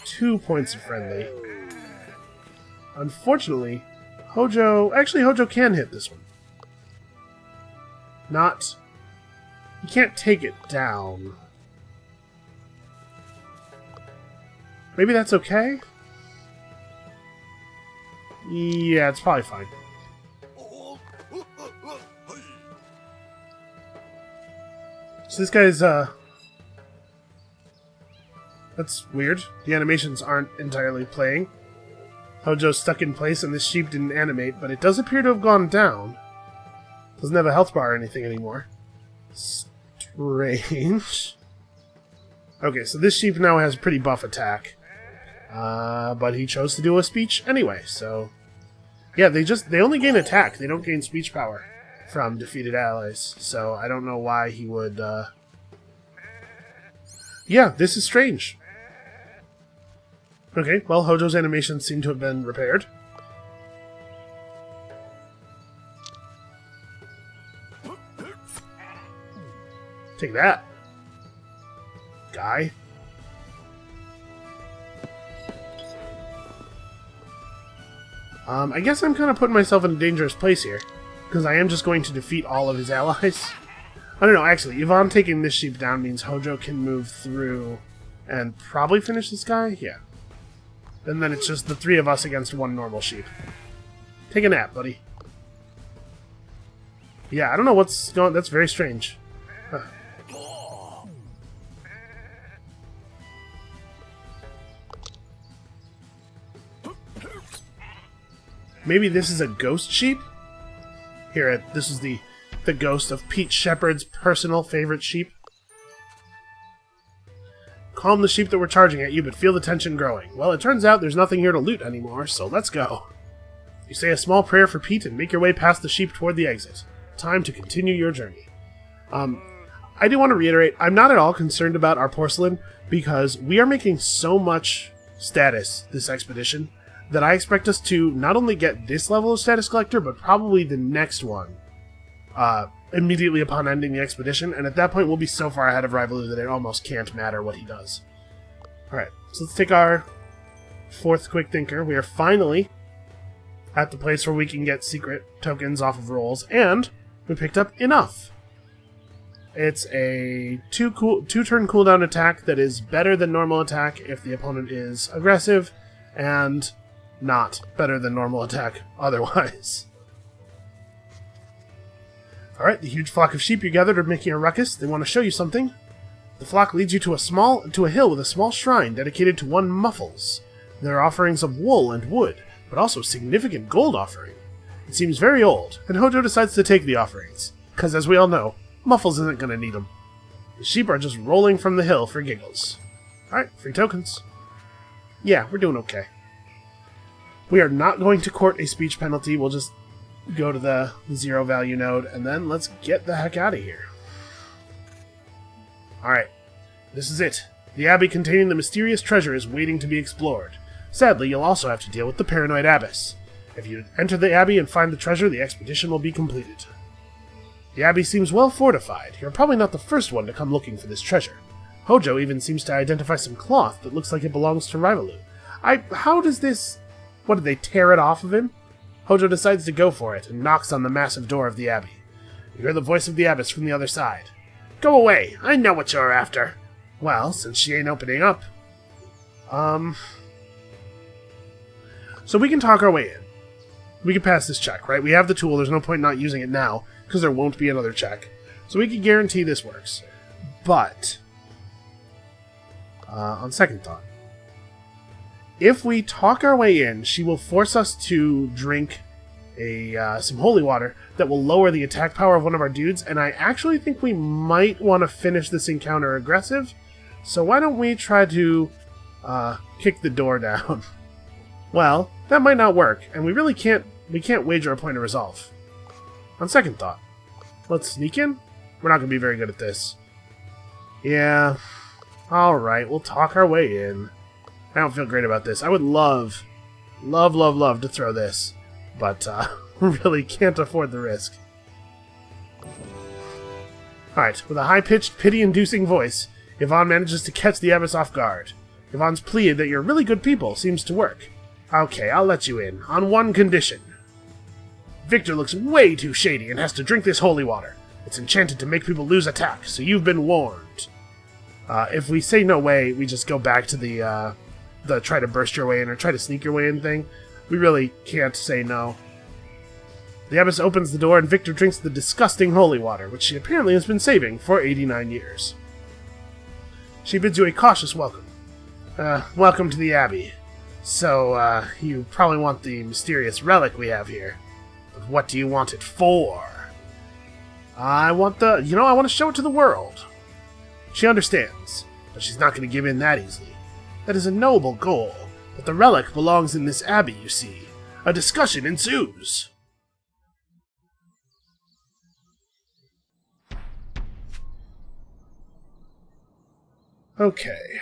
2 points of friendly. Unfortunately, Hojo... Actually, Hojo can hit this one. Not... He can't take it down. Maybe that's okay? Yeah, it's probably fine. So this guy's, that's weird. The animations aren't entirely playing. Hojo's stuck in place and this sheep didn't animate, but it does appear to have gone down. Doesn't have a health bar or anything anymore. Strange. Okay, so this sheep now has pretty buff attack. But he chose to do a speech anyway, so... Yeah, they only gain attack. They don't gain speech power from defeated allies. So I don't know why he would, Yeah, this is strange. Okay, well, Hojo's animations seem to have been repaired. Take that, guy. I guess I'm kind of putting myself in a dangerous place here, because I am just going to defeat all of his allies. I don't know, actually, Yvonne taking this sheep down means Hojo can move through and probably finish this guy? Yeah. And then it's just the 3 of us against 1 normal sheep. Take a nap, buddy. Yeah, I don't know what's going on. That's very strange. Huh. Maybe this is a ghost sheep? Here, this is the ghost of Pete Shepard's personal favorite sheep. Calm the sheep that were charging at you, but feel the tension growing. Well, it turns out there's nothing here to loot anymore, so let's go. You say a small prayer for Pete and make your way past the sheep toward the exit. Time to continue your journey. I do want to reiterate, I'm not at all concerned about our porcelain, because we are making so much status this expedition that I expect us to not only get this level of status collector, but probably the next one immediately upon ending the expedition, and at that point we'll be so far ahead of Rivalry that it almost can't matter what he does. Alright, so let's take our 4th Quick Thinker. We are finally at the place where we can get secret tokens off of rolls, and we picked up enough. It's a 2-turn cooldown attack that is better than normal attack if the opponent is aggressive, and not better than normal attack otherwise. Alright, the huge flock of sheep you gathered are making a ruckus. They want to show you something. The flock leads you to a hill with a small shrine dedicated to one Muffles. There are offerings of wool and wood, but also significant gold offering. It seems very old, and Hojo decides to take the offerings, because as we all know, Muffles isn't going to need them. The sheep are just rolling from the hill for giggles. Alright, free tokens. Yeah, we're doing okay. We are not going to court a speech penalty, we'll just go to the 0 value node, and then let's get the heck out of here. Alright, this is it. The abbey containing the mysterious treasure is waiting to be explored. Sadly, you'll also have to deal with the paranoid abbess. If you enter the abbey and find the treasure, the expedition will be completed. The abbey seems well fortified. You're probably not the first one to come looking for this treasure. Hojo even seems to identify some cloth that looks like it belongs to Rivalu. How does this... What, did they tear it off of him? Hojo decides to go for it and knocks on the massive door of the abbey. You hear the voice of the abbess from the other side. Go away! I know what you're after! Well, since she ain't opening up... So we can talk our way in. We can pass this check, right? We have the tool, there's no point not using it now, because there won't be another check. So we can guarantee this works. But... on second thought, if we talk our way in, she will force us to drink some holy water that will lower the attack power of one of our dudes, and I actually think we might want to finish this encounter aggressive, so why don't we try to kick the door down? Well, that might not work, and we really can't wager a point of resolve. On second thought, let's sneak in? We're not going to be very good at this. Yeah, alright, we'll talk our way in. I don't feel great about this. I would love to throw this, but really can't afford the risk. Alright, with a high-pitched, pity-inducing voice, Yvonne manages to catch the abbess off guard. Yvonne's plea that you're really good people seems to work. Okay, I'll let you in, on one condition. Victor looks way too shady and has to drink this holy water. It's enchanted to make people lose attack, so you've been warned. If we say no way, we just go back to the try to burst your way in or try to sneak your way in thing. We really can't say no. The abbess opens the door and Victor drinks the disgusting holy water, which she apparently has been saving for 89 years. She bids you a cautious welcome. Welcome to the abbey. So, you probably want the mysterious relic we have here. But what do you want it for? I want to show it to the world. She understands, but she's not going to give in that easily. That is a noble goal, but the relic belongs in this abbey, you see. A discussion ensues. Okay.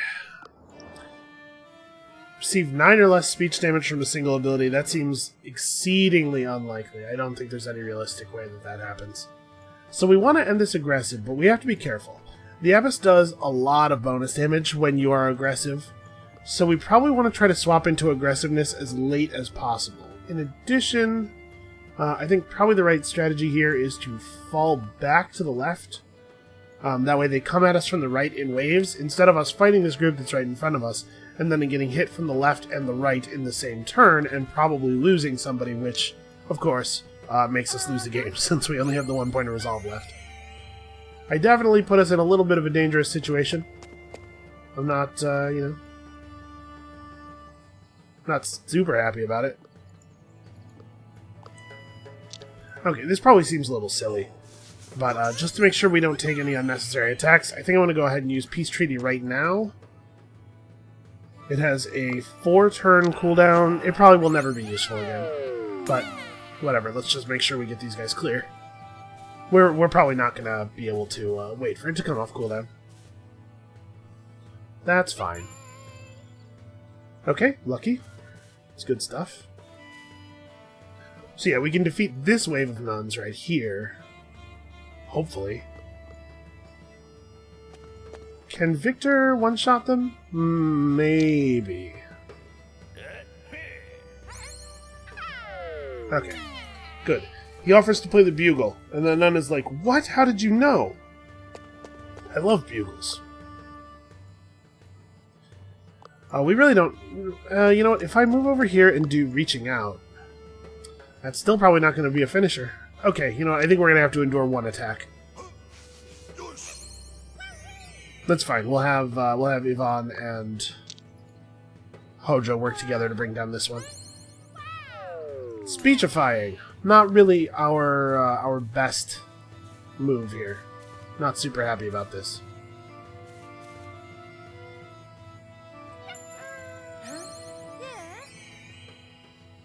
Receive 9 or less speech damage from a single ability. That seems exceedingly unlikely. I don't think there's any realistic way that happens. So we want to end this aggressive, but we have to be careful. The abbess does a lot of bonus damage when you are aggressive, so we probably want to try to swap into aggressiveness as late as possible. In addition, I think probably the right strategy here is to fall back to the left. That way they come at us from the right in waves, instead of us fighting this group that's right in front of us, and then getting hit from the left and the right in the same turn, and probably losing somebody, which, of course, makes us lose the game, since we only have the 1 point of resolve left. I definitely put us in a little bit of a dangerous situation. I'm not, not super happy about it. Okay, this probably seems a little silly, but just to make sure we don't take any unnecessary attacks, I think I want to go ahead and use Peace Treaty right now. It has a 4-turn cooldown. It probably will never be useful again, but whatever, let's just make sure we get these guys clear. We're probably not going to be able to wait for it to come off cooldown. That's fine. Okay, lucky. It's good stuff. So yeah, we can defeat this wave of nuns right here. Hopefully. Can Victor one-shot them? Maybe. Okay, good. He offers to play the bugle, and the nun is like, "What? How did you know?" I love bugles. We really don't... you know what? If I move over here and do reaching out, that's still probably not going to be a finisher. Okay, you know what? I think we're going to have to endure one attack. That's fine. We'll have Ovine and Hojo work together to bring down this one. Speechifying. Not really our best move here. Not super happy about this.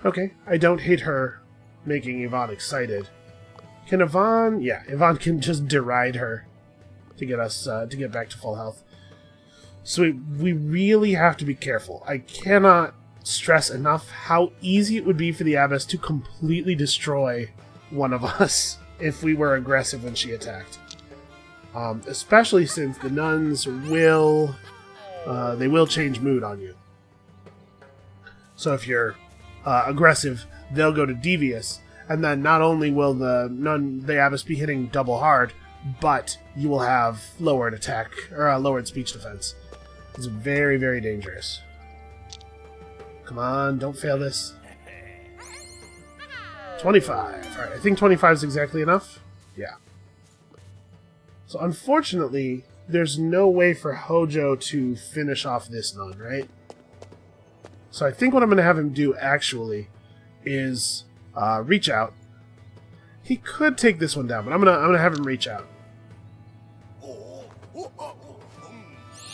Okay, I don't hate her making Ovine excited. Can Ovine... Yeah, Ovine can just deride her to get us to get back to full health. So we really have to be careful. I cannot stress enough how easy it would be for the Abbess to completely destroy one of us if we were aggressive when she attacked. Especially since the nuns will... they will change mood on you. So if you're aggressive, they'll go to devious, and then not only will the Abbess be hitting double hard, but you will have lowered attack, or lowered speech defense. It's very, very dangerous. Come on, don't fail this. 25. Alright, I think 25 is exactly enough. Yeah. So unfortunately, there's no way for Hojo to finish off this nun, right? So I think what I'm going to have him do, actually, is reach out. He could take this one down, but I'm gonna have him reach out.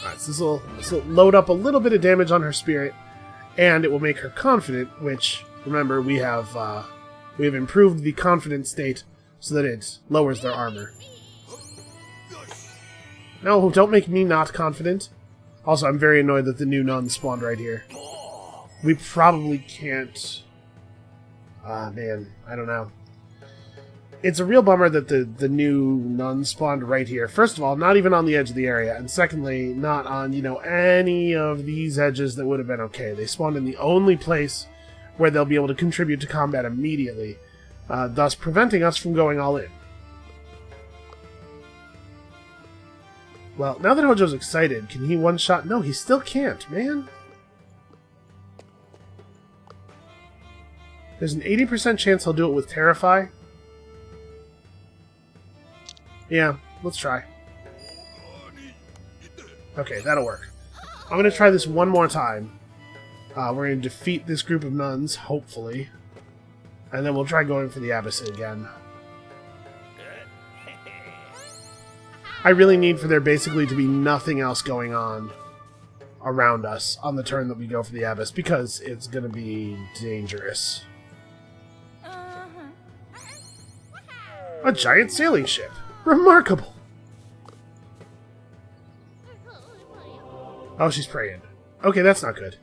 Alright, so this will load up a little bit of damage on her spirit, and it will make her confident, which, remember, we have improved the confident state so that it lowers their armor. No, don't make me not confident. Also, I'm very annoyed that the new nun spawned right here. We probably can't... man, I don't know. It's a real bummer that the new nun spawned right here. First of all, not even on the edge of the area, and secondly, not on, you know, any of these edges that would have been okay. They spawned in the only place where they'll be able to contribute to combat immediately, thus preventing us from going all in. Well, now that Hojo's excited, can he one-shot? No, he still can't, man. There's an 80% chance he'll do it with Terrify. Yeah, let's try. Okay, that'll work. I'm going to try this one more time. We're going to defeat this group of nuns, hopefully. And then we'll try going for the Abbess again. I really need for there basically to be nothing else going on around us on the turn that we go for the Abbess, because it's going to be dangerous. A giant sailing ship. Remarkable. Oh, she's praying. Okay, that's not good.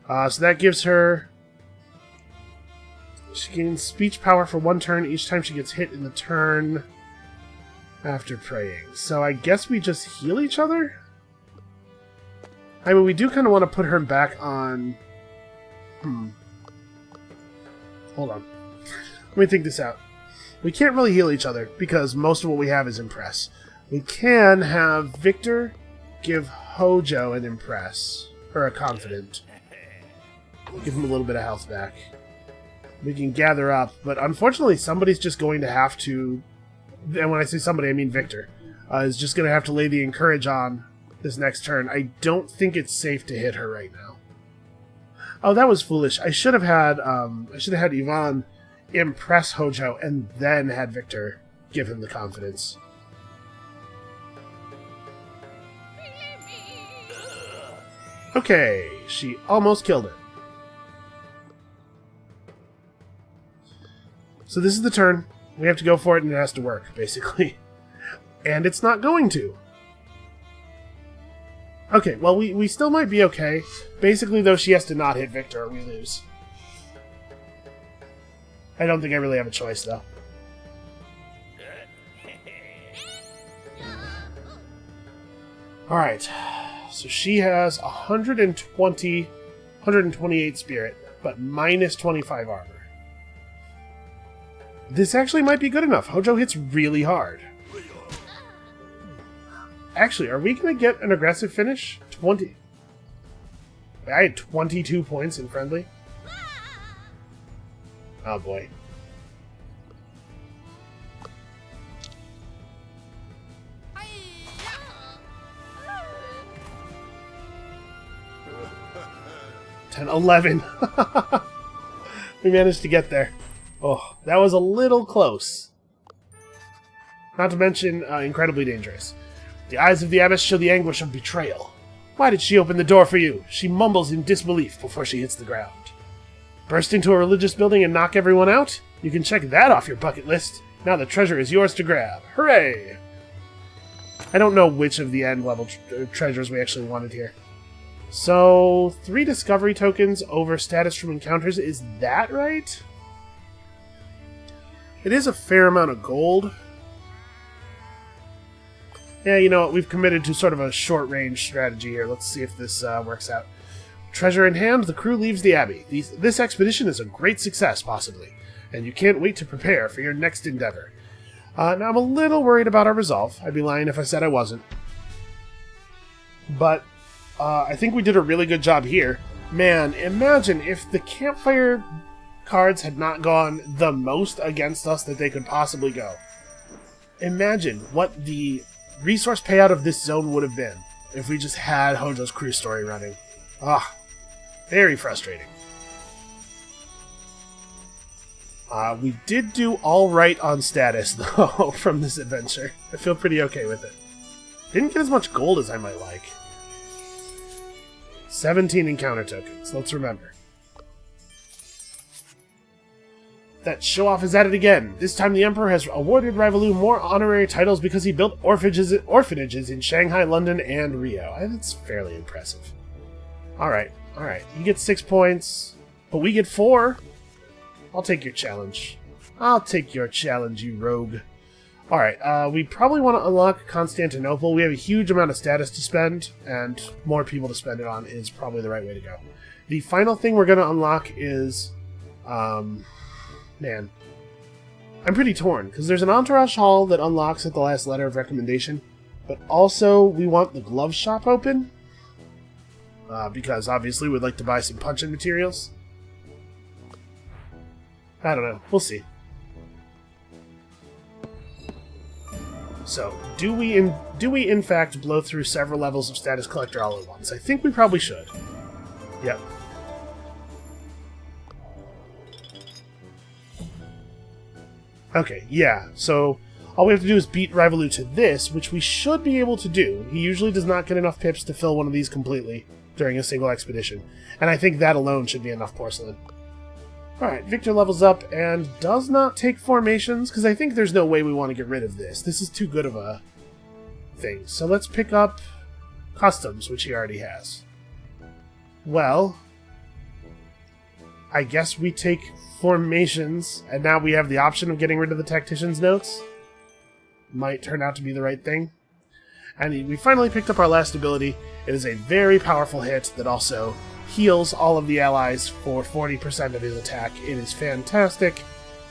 So that gives her... She gains speech power for one turn each time she gets hit in the turn after praying. So I guess we just heal each other? I mean, we do kind of want to put her back on... Hold on. Let me think this out. We can't really heal each other, because most of what we have is Impress. We can have Victor give Hojo an Impress, or a Confident. Give him a little bit of health back. We can gather up, but unfortunately somebody's just going to have to, and when I say somebody I mean Victor, is just going to have to lay the Encourage on this next turn. I don't think it's safe to hit her right now. Oh, that was foolish. I should have had Ovine impress Hojo and then had Victor give him the confidence. Okay, she almost killed it. So this is the turn. We have to go for it and it has to work, basically. And it's not going to. Okay, well, we still might be okay. Basically, though, she has to not hit Victor or we lose. I don't think I really have a choice, though. Alright, so she has 128 spirit, but minus 25 armor. This actually might be good enough. Hojo hits really hard. Actually, are we going to get an aggressive finish? 20. I had 22 points in friendly. Oh boy. Ten, 11. We managed to get there. Oh, that was a little close. Not to mention, incredibly dangerous. The eyes of the abbess show the anguish of betrayal. Why did she open the door for you? She mumbles in disbelief before she hits the ground. Burst into a religious building and knock everyone out? You can check that off your bucket list. Now the treasure is yours to grab. Hooray! I don't know which of the end level treasures we actually wanted here. So, 3 discovery tokens over status from encounters, is that right? It is a fair amount of gold. Yeah, you know what, we've committed to sort of a short-range strategy here. Let's see if this works out. Treasure in hand, the crew leaves the Abbey. This expedition is a great success, possibly, and you can't wait to prepare for your next endeavor. Now, I'm a little worried about our resolve. I'd be lying if I said I wasn't. But I think we did a really good job here. Man, imagine if the campfire cards had not gone the most against us that they could possibly go. Imagine what the resource payout of this zone would have been if we just had Hojo's crew story running. Ah, very frustrating. We did do alright on status, though, from this adventure. I feel pretty okay with it. Didn't get as much gold as I might like. 17 encounter tokens, let's remember. That show-off is at it again. This time the Emperor has awarded Rivalu more honorary titles because he built orphanages in Shanghai, London, and Rio. That's fairly impressive. Alright, alright. He gets 6 points, but we get 4. I'll take your challenge. I'll take your challenge, you rogue. Alright, we probably want to unlock Constantinople. We have a huge amount of status to spend, and more people to spend it on is probably the right way to go. The final thing we're going to unlock is... man. I'm pretty torn, because there's an Entourage Hall that unlocks at the last letter of recommendation, but also we want the glove shop open, because obviously we'd like to buy some punching materials. I don't know. We'll see. So, do we in fact blow through several levels of status collector all at once? I think we probably should. Yep. Okay, yeah, so all we have to do is beat Rivalu to this, which we should be able to do. He usually does not get enough pips to fill one of these completely during a single expedition, and I think that alone should be enough porcelain. Alright, Victor levels up and does not take formations, because I think there's no way we want to get rid of this. This is too good of a thing. So let's pick up customs, which he already has. Well, I guess we take formations, and now we have the option of getting rid of the tactician's notes. Might turn out to be the right thing. And we finally picked up our last ability. It is a very powerful hit that also heals all of the allies for 40% of his attack. It is fantastic.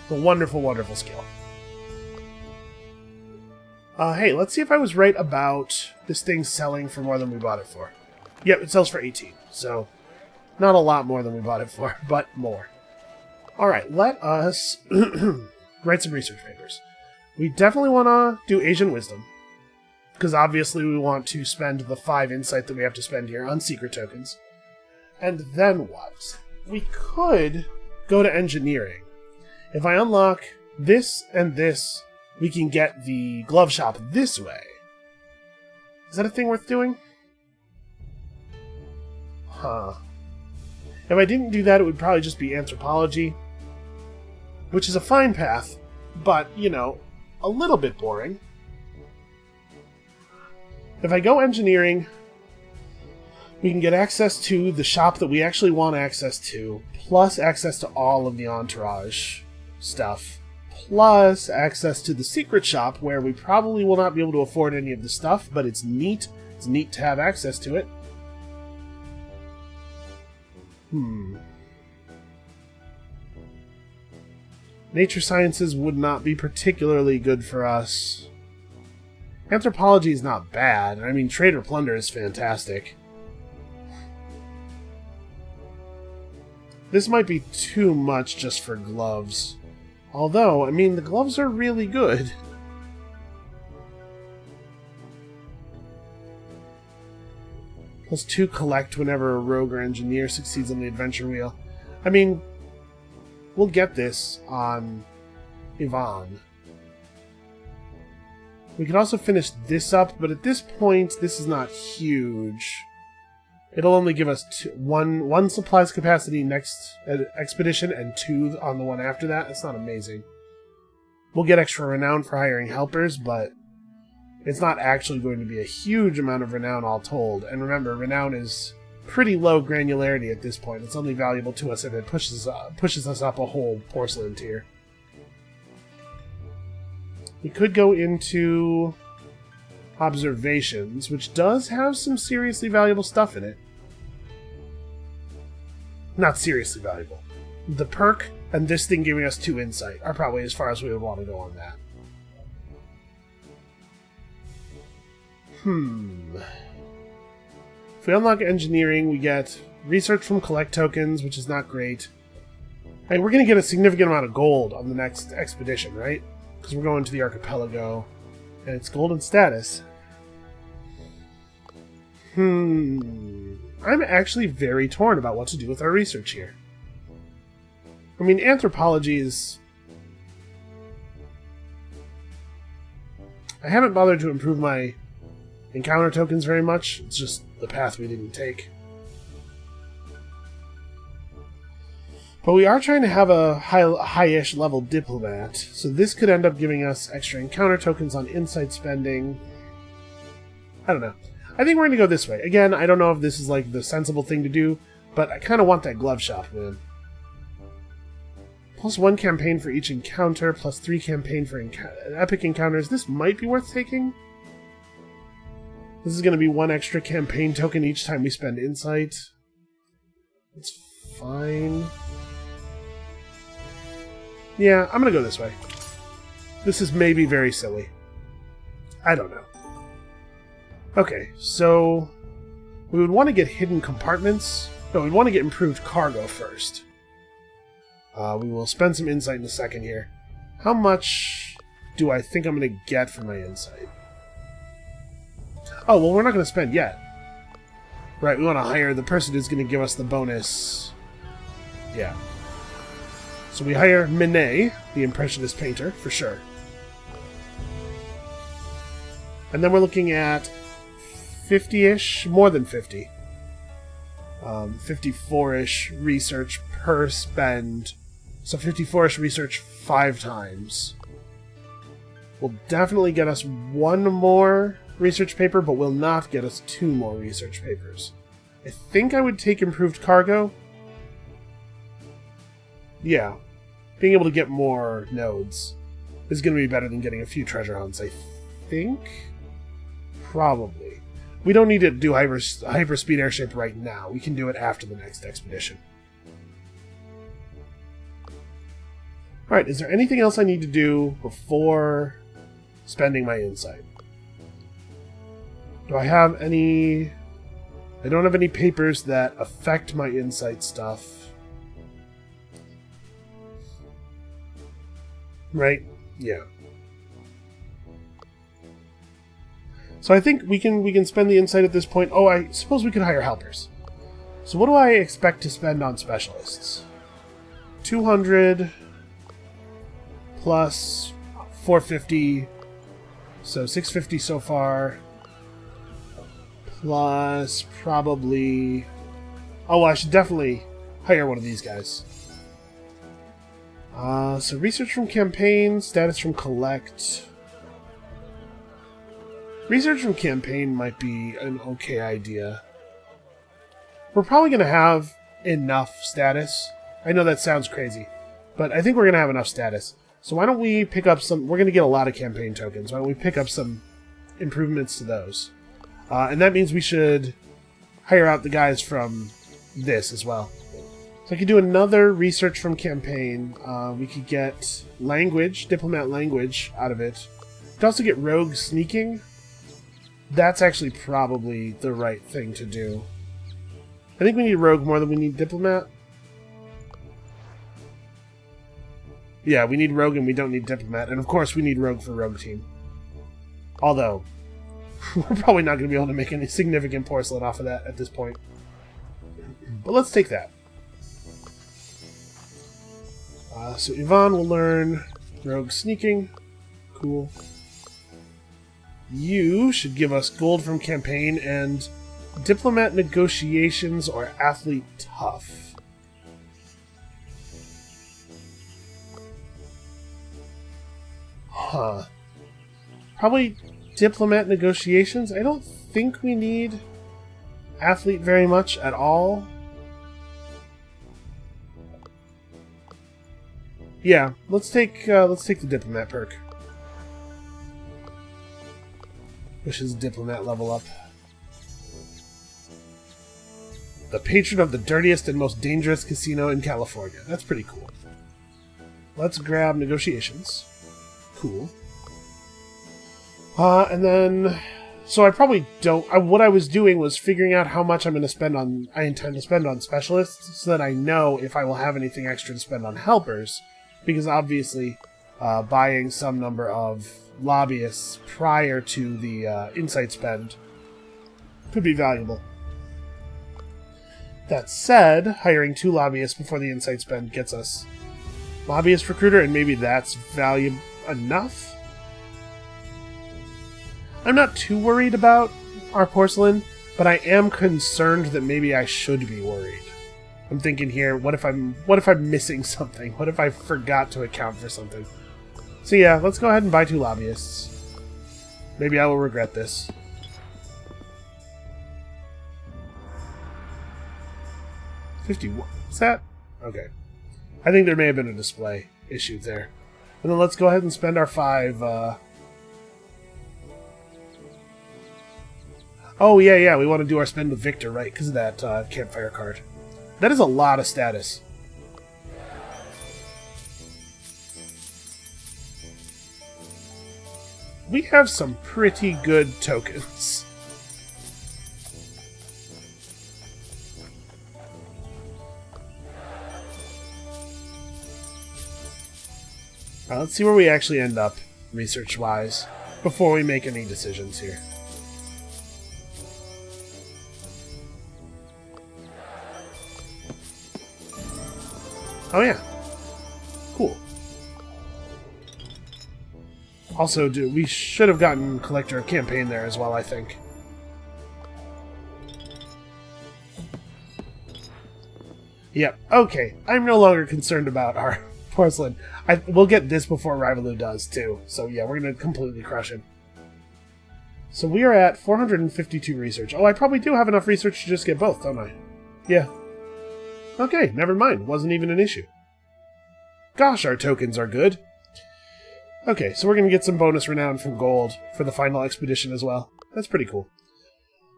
A wonderful, wonderful skill. Hey, let's see if I was right about this thing selling for more than we bought it for. Yep, it sells for 18, so not a lot more than we bought it for, but more. Alright, let us write some research papers. We definitely want to do Asian Wisdom, because obviously we want to spend the 5 insight that we have to spend here on secret tokens. And then what? We could go to engineering. If I unlock this and this, we can get the glove shop this way. Is that a thing worth doing? Huh. If I didn't do that, it would probably just be anthropology, which is a fine path, but, you know, a little bit boring. If I go engineering, we can get access to the shop that we actually want access to, plus access to all of the entourage stuff, plus access to the secret shop, where we probably will not be able to afford any of the stuff, but it's neat It's neat to have access to it. Nature sciences would not be particularly good for us. Anthropology is not bad. I mean, trade or plunder is fantastic. This might be too much just for gloves. Although, I mean, the gloves are really good. +2 collect whenever a rogue or engineer succeeds on the adventure wheel. I mean, we'll get this on Ovine. We could also finish this up, but at this point, this is not huge. It'll only give us one supplies capacity next expedition and 2 on the one after that. It's not amazing. We'll get extra renown for hiring helpers, but it's not actually going to be a huge amount of renown all told. And remember, renown is pretty low granularity at this point. It's only valuable to us if it pushes us up a whole porcelain tier. We could go into observations, which does have some seriously valuable stuff in it. Not seriously valuable. The perk and this thing giving us 2 insight are probably as far as we would want to go on that. If we unlock engineering, we get research from collect tokens, which is not great. Hey, we're going to get a significant amount of gold on the next expedition, right? Because we're going to the archipelago, and it's golden status. I'm actually very torn about what to do with our research here. I mean, anthropology is... I haven't bothered to improve my encounter tokens very much. It's just the path we didn't take. But we are trying to have a high-ish level diplomat, so this could end up giving us extra encounter tokens on insight spending. I don't know. I think we're going to go this way. Again, I don't know if this is like the sensible thing to do, but I kind of want that glove shop, man. +1 campaign for each encounter, +3 campaign for epic encounters. This might be worth taking. This is going to be 1 extra campaign token each time we spend insight. It's fine. Yeah, I'm going to go this way. This is maybe very silly. I don't know. Okay, so we would want to get hidden compartments. No, we'd want to get improved cargo first. We will spend some insight in a second here. How much do I think I'm going to get for my insight? Oh, well, we're not going to spend yet. Right, we want to hire the person who's going to give us the bonus. Yeah. So we hire Manet, the Impressionist painter, for sure. And then we're looking at 50-ish, more than 50. 54-ish research per spend. So 54-ish research 5 times. Will definitely get us 1 more research paper, but will not get us 2 more research papers. I think I would take improved cargo. Yeah. Being able to get more nodes is going to be better than getting a few treasure hunts, I think. Probably. We don't need to do hyperspeed airship right now. We can do it after the next expedition. Alright, is there anything else I need to do before spending my insight? Do I have any... I don't have any papers that affect my insight stuff. Right? Yeah. So I think we can spend the insight at this point. Oh, I suppose we could hire helpers. So what do I expect to spend on specialists? 200 plus 450, so 650 so far. Plus probably... Oh, well, I should definitely hire one of these guys. So research from campaign, status from collect. Research from campaign might be an okay idea. We're probably going to have enough status. I know that sounds crazy, but I think we're going to have enough status. So why don't we pick up some... We're going to get a lot of campaign tokens. Why don't we pick up some improvements to those? And that means we should hire out the guys from this as well. So I could do another research from campaign. We could get language, diplomat language out of it. We could also get rogue sneaking. That's actually probably the right thing to do. I think we need rogue more than we need diplomat. Yeah, we need rogue and we don't need diplomat. And of course we need rogue for rogue team. Although, we're probably not going to be able to make any significant porcelain off of that at this point. But let's take that. So Yvonne will learn rogue sneaking. Cool. You should give us gold from campaign and diplomat negotiations or athlete tough. Huh. Probably diplomat negotiations. I don't think we need athlete very much at all. Yeah, let's take the diplomat perk. Pushes diplomat level up. The patron of the dirtiest and most dangerous casino in California. That's pretty cool. Let's grab negotiations. Cool. And then, so I probably don't. What I was doing was figuring out how much I'm going to spend on. I intend to spend on specialists, so that I know if I will have anything extra to spend on helpers. Because obviously, buying some number of lobbyists prior to the insight spend could be valuable. That said, hiring 2 lobbyists before the insight spend gets us lobbyist recruiter, and maybe that's value enough. I'm not too worried about our porcelain, but I am concerned that maybe I should be worried. I'm thinking here, what if I'm missing something? What if I forgot to account for something? So yeah, let's go ahead and buy 2 lobbyists. Maybe I will regret this. 51. Is that? Okay. I think there may have been a display issue there. And then let's go ahead and spend our 5, Oh, yeah, we want to do our spend with Victor, right, because of that campfire card. That is a lot of status. We have some pretty good tokens. Let's see where we actually end up, research-wise, before we make any decisions here. Oh yeah. Cool. Also, we should have gotten Collector of Campaign there as well, I think. Yep, okay. I'm no longer concerned about our porcelain. We'll get this before Rivaloo does, too. So yeah, we're going to completely crush him. So we are at 452 research. Oh, I probably do have enough research to just get both, don't I? Yeah. Okay, never mind. Wasn't even an issue. Gosh, our tokens are good. Okay, so we're going to get some bonus renown from gold for the final expedition as well. That's pretty cool.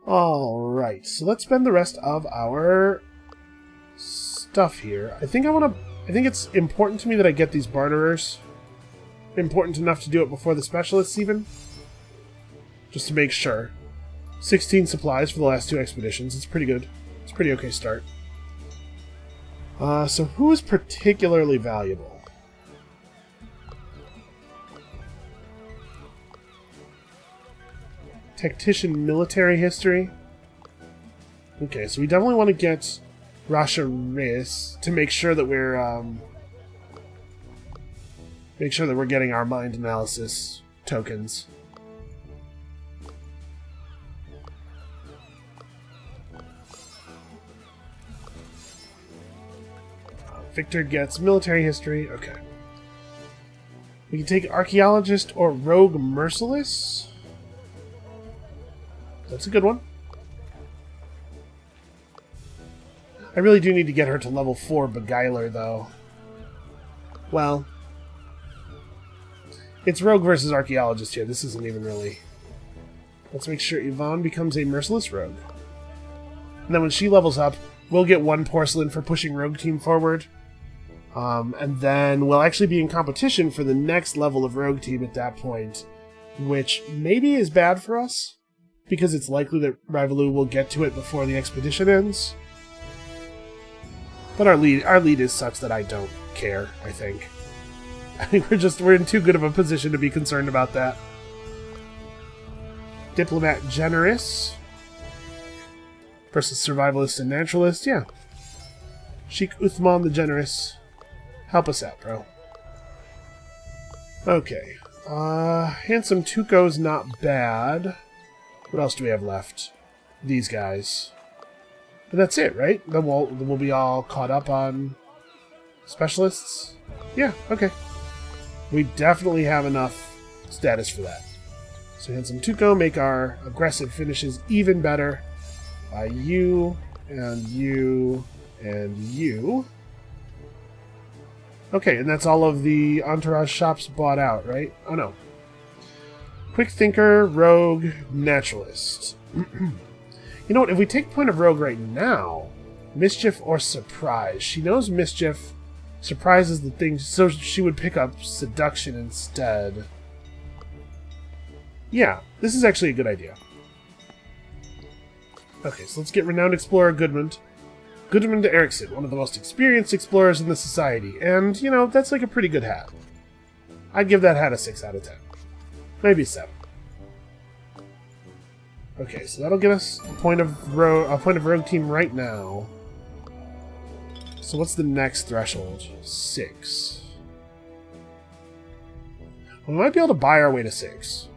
Alright, so let's spend the rest of our stuff here. I think it's important to me that I get these barterers. Important enough to do it before the specialists, even. Just to make sure. 16 supplies for the last 2 expeditions. It's pretty good. It's a pretty okay start. So who is particularly valuable? Tactician military history. Okay, so we definitely want to get Rasha Riz to make sure that we're getting our mind analysis tokens. Victor gets military history. Okay. We can take Archaeologist or Rogue Merciless. That's a good one. I really do need to get her to level 4 Beguiler, though. Well, it's Rogue versus Archaeologist here. This isn't even really Let's make sure Yvonne becomes a merciless rogue. And then when she levels up, we'll get 1 porcelain for pushing Rogue Team forward. And then we'll actually be in competition for the next level of Rogue Team at that point, which maybe is bad for us, because it's likely that Rivaloo will get to it before the expedition ends. But our lead is such that I don't care, I think. I think we're in too good of a position to be concerned about that. Diplomat Generous versus Survivalist and Naturalist, yeah. Sheikh Uthman the Generous. Help us out, bro. Okay. Handsome Tuco's not bad. What else do we have left? These guys. But that's it, right? Then we'll be all caught up on specialists? Yeah, okay. We definitely have enough status for that. So Handsome Tuco, make our aggressive finishes even better by you, and you, and you. Okay, and that's all of the Entourage shops bought out, right? Oh no. Quick Thinker, Rogue, Naturalist. You know what, if we take point of Rogue right now, Mischief or Surprise. She knows Mischief. Surprise is the thing, so she would pick up Seduction instead. Yeah, this is actually a good idea. Okay, so let's get Renowned Explorer Goodman. Goodman to Erickson, one of the most experienced explorers in the society. And, you know, that's like a pretty good hat. I'd give that hat a 6 out of 10. Maybe 7. Okay, so that'll get us a point of Rogue Team right now. So what's the next threshold? 6. We might be able to buy our way to 6.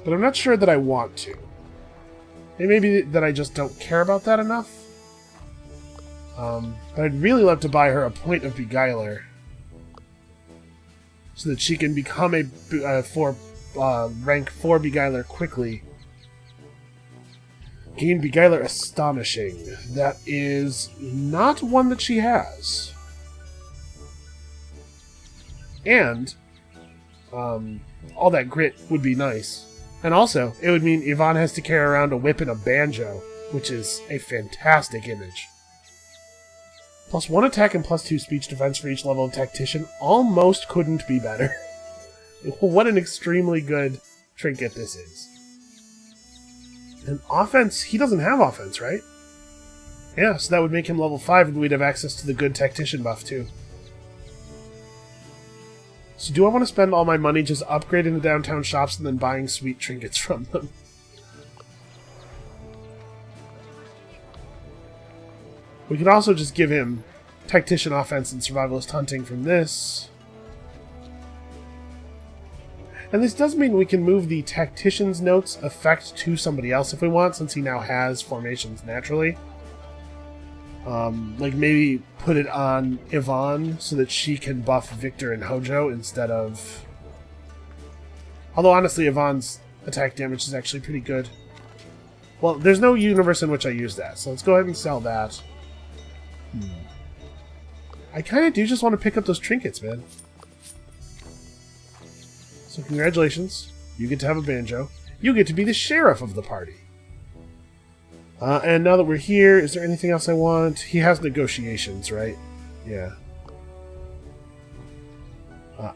But I'm not sure that I want to. It may be that I just don't care about that enough. But I'd really love to buy her a point of Beguiler. So that she can become a rank 4 Beguiler quickly. Gain Beguiler Astonishing. That is not one that she has. And all that grit would be nice. And also, it would mean Yvonne has to carry around a whip and a banjo, which is a fantastic image. Plus 1 attack and plus 2 speech defense for each level of Tactician almost couldn't be better. What an extremely good trinket this is. And offense, he doesn't have offense, right? Yeah, so that would make him level 5 and we'd have access to the good Tactician buff too. So do I want to spend all my money just upgrading the downtown shops and then buying sweet trinkets from them? We could also just give him Tactician offense and Survivalist hunting from this. And this does mean we can move the Tactician's notes effect to somebody else if we want, since he now has formations naturally. Like maybe put it on Yvonne so that she can buff Victor and Hojo instead of... Although honestly, Yvonne's attack damage is actually pretty good. Well, there's no universe in which I use that, so let's go ahead and sell that. I kind of do just want to pick up those trinkets, man. So congratulations, you get to have a banjo. You get to be the sheriff of the party. And now that we're here, is there anything else I want? He has negotiations, right? Yeah.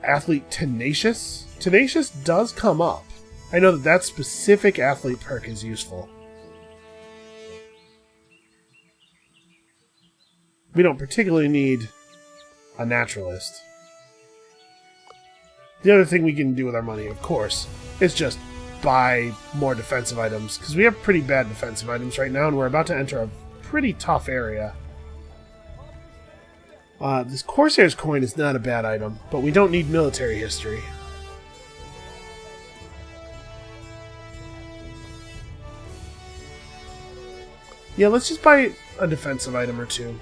Athlete Tenacious? Tenacious does come up. I know that that specific athlete perk is useful. We don't particularly need a naturalist. The other thing we can do with our money, of course, is just buy more defensive items, because we have pretty bad defensive items right now, and we're about to enter a pretty tough area. This Corsair's coin is not a bad item, but we don't need military history. Yeah, let's just buy a defensive item or two.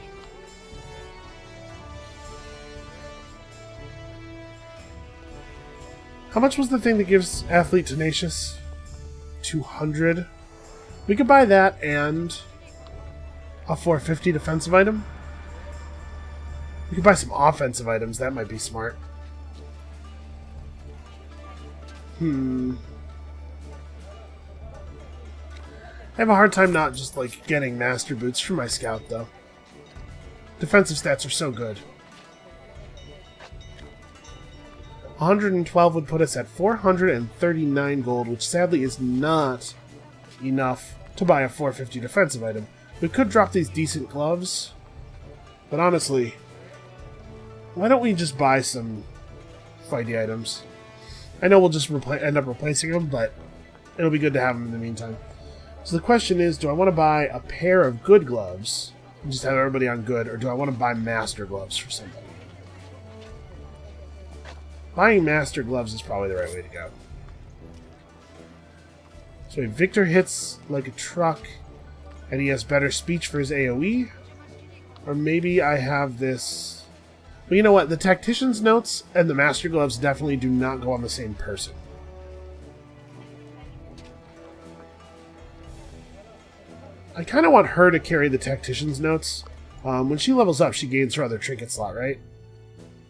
How much was the thing that gives Athlete Tenacious? 200. We could buy that and a 450 defensive item. We could buy some offensive items. That might be smart. I have a hard time not just, like, getting master boots for my scout, though. Defensive stats are so good. 112 would put us at 439 gold, which sadly is not enough to buy a 450 defensive item. We could drop these decent gloves, but honestly, why don't we just buy some fighty items? I know we'll just end up replacing them, but it'll be good to have them in the meantime. So the question is, do I want to buy a pair of good gloves and just have everybody on good, or do I want to buy master gloves for somebody? Buying master gloves is probably the right way to go. So Victor hits like a truck, and he has better speech for his AoE. Or maybe I have this... Well, you know what? The Tactician's Notes and the Master Gloves definitely do not go on the same person. I kind of want her to carry the Tactician's Notes. When she levels up, she gains her other trinket slot, right?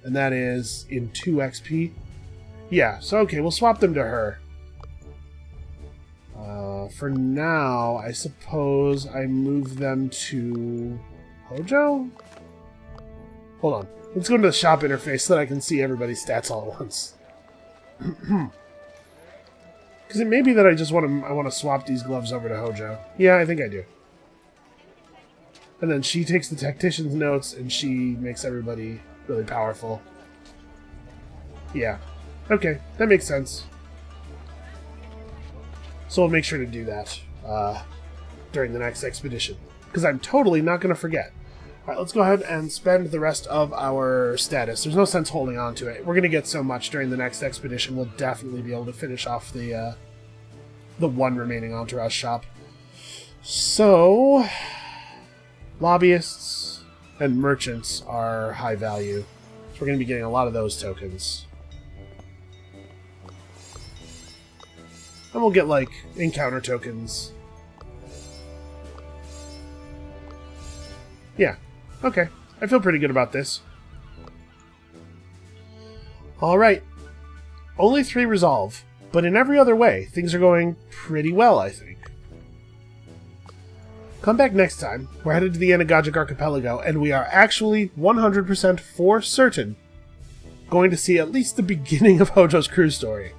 And that is in 2 XP. Yeah, so okay, we'll swap them to her. For now, I suppose I move them to Hojo? Hold on. Let's go to the shop interface so that I can see everybody's stats all at once. Because it may be that I want to swap these gloves over to Hojo. Yeah, I think I do. And then she takes the Tactician's Notes and she makes everybody really powerful. Yeah. Okay, that makes sense. So we'll make sure to do that during the next expedition. Because I'm totally not going to forget. Alright, let's go ahead and spend the rest of our status. There's no sense holding on to it. We're going to get so much during the next expedition, we'll definitely be able to finish off the one remaining entourage shop. So, lobbyists and merchants are high value. So we're going to be getting a lot of those tokens. And we'll get, like, encounter tokens. Yeah. Okay. I feel pretty good about this. Alright. Only 3 resolve. But in every other way, things are going pretty well, I think. Come back next time. We're headed to the Anagagic Archipelago, and we are actually 100% for certain going to see at least the beginning of Hojo's crew story.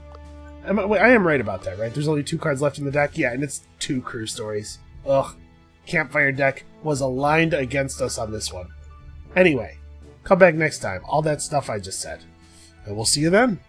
I am right about that, right? There's only 2 cards left in the deck? Yeah, and it's 2 crew stories. Ugh. Campfire deck was aligned against us on this one. Anyway, come back next time. All that stuff I just said. And we'll see you then.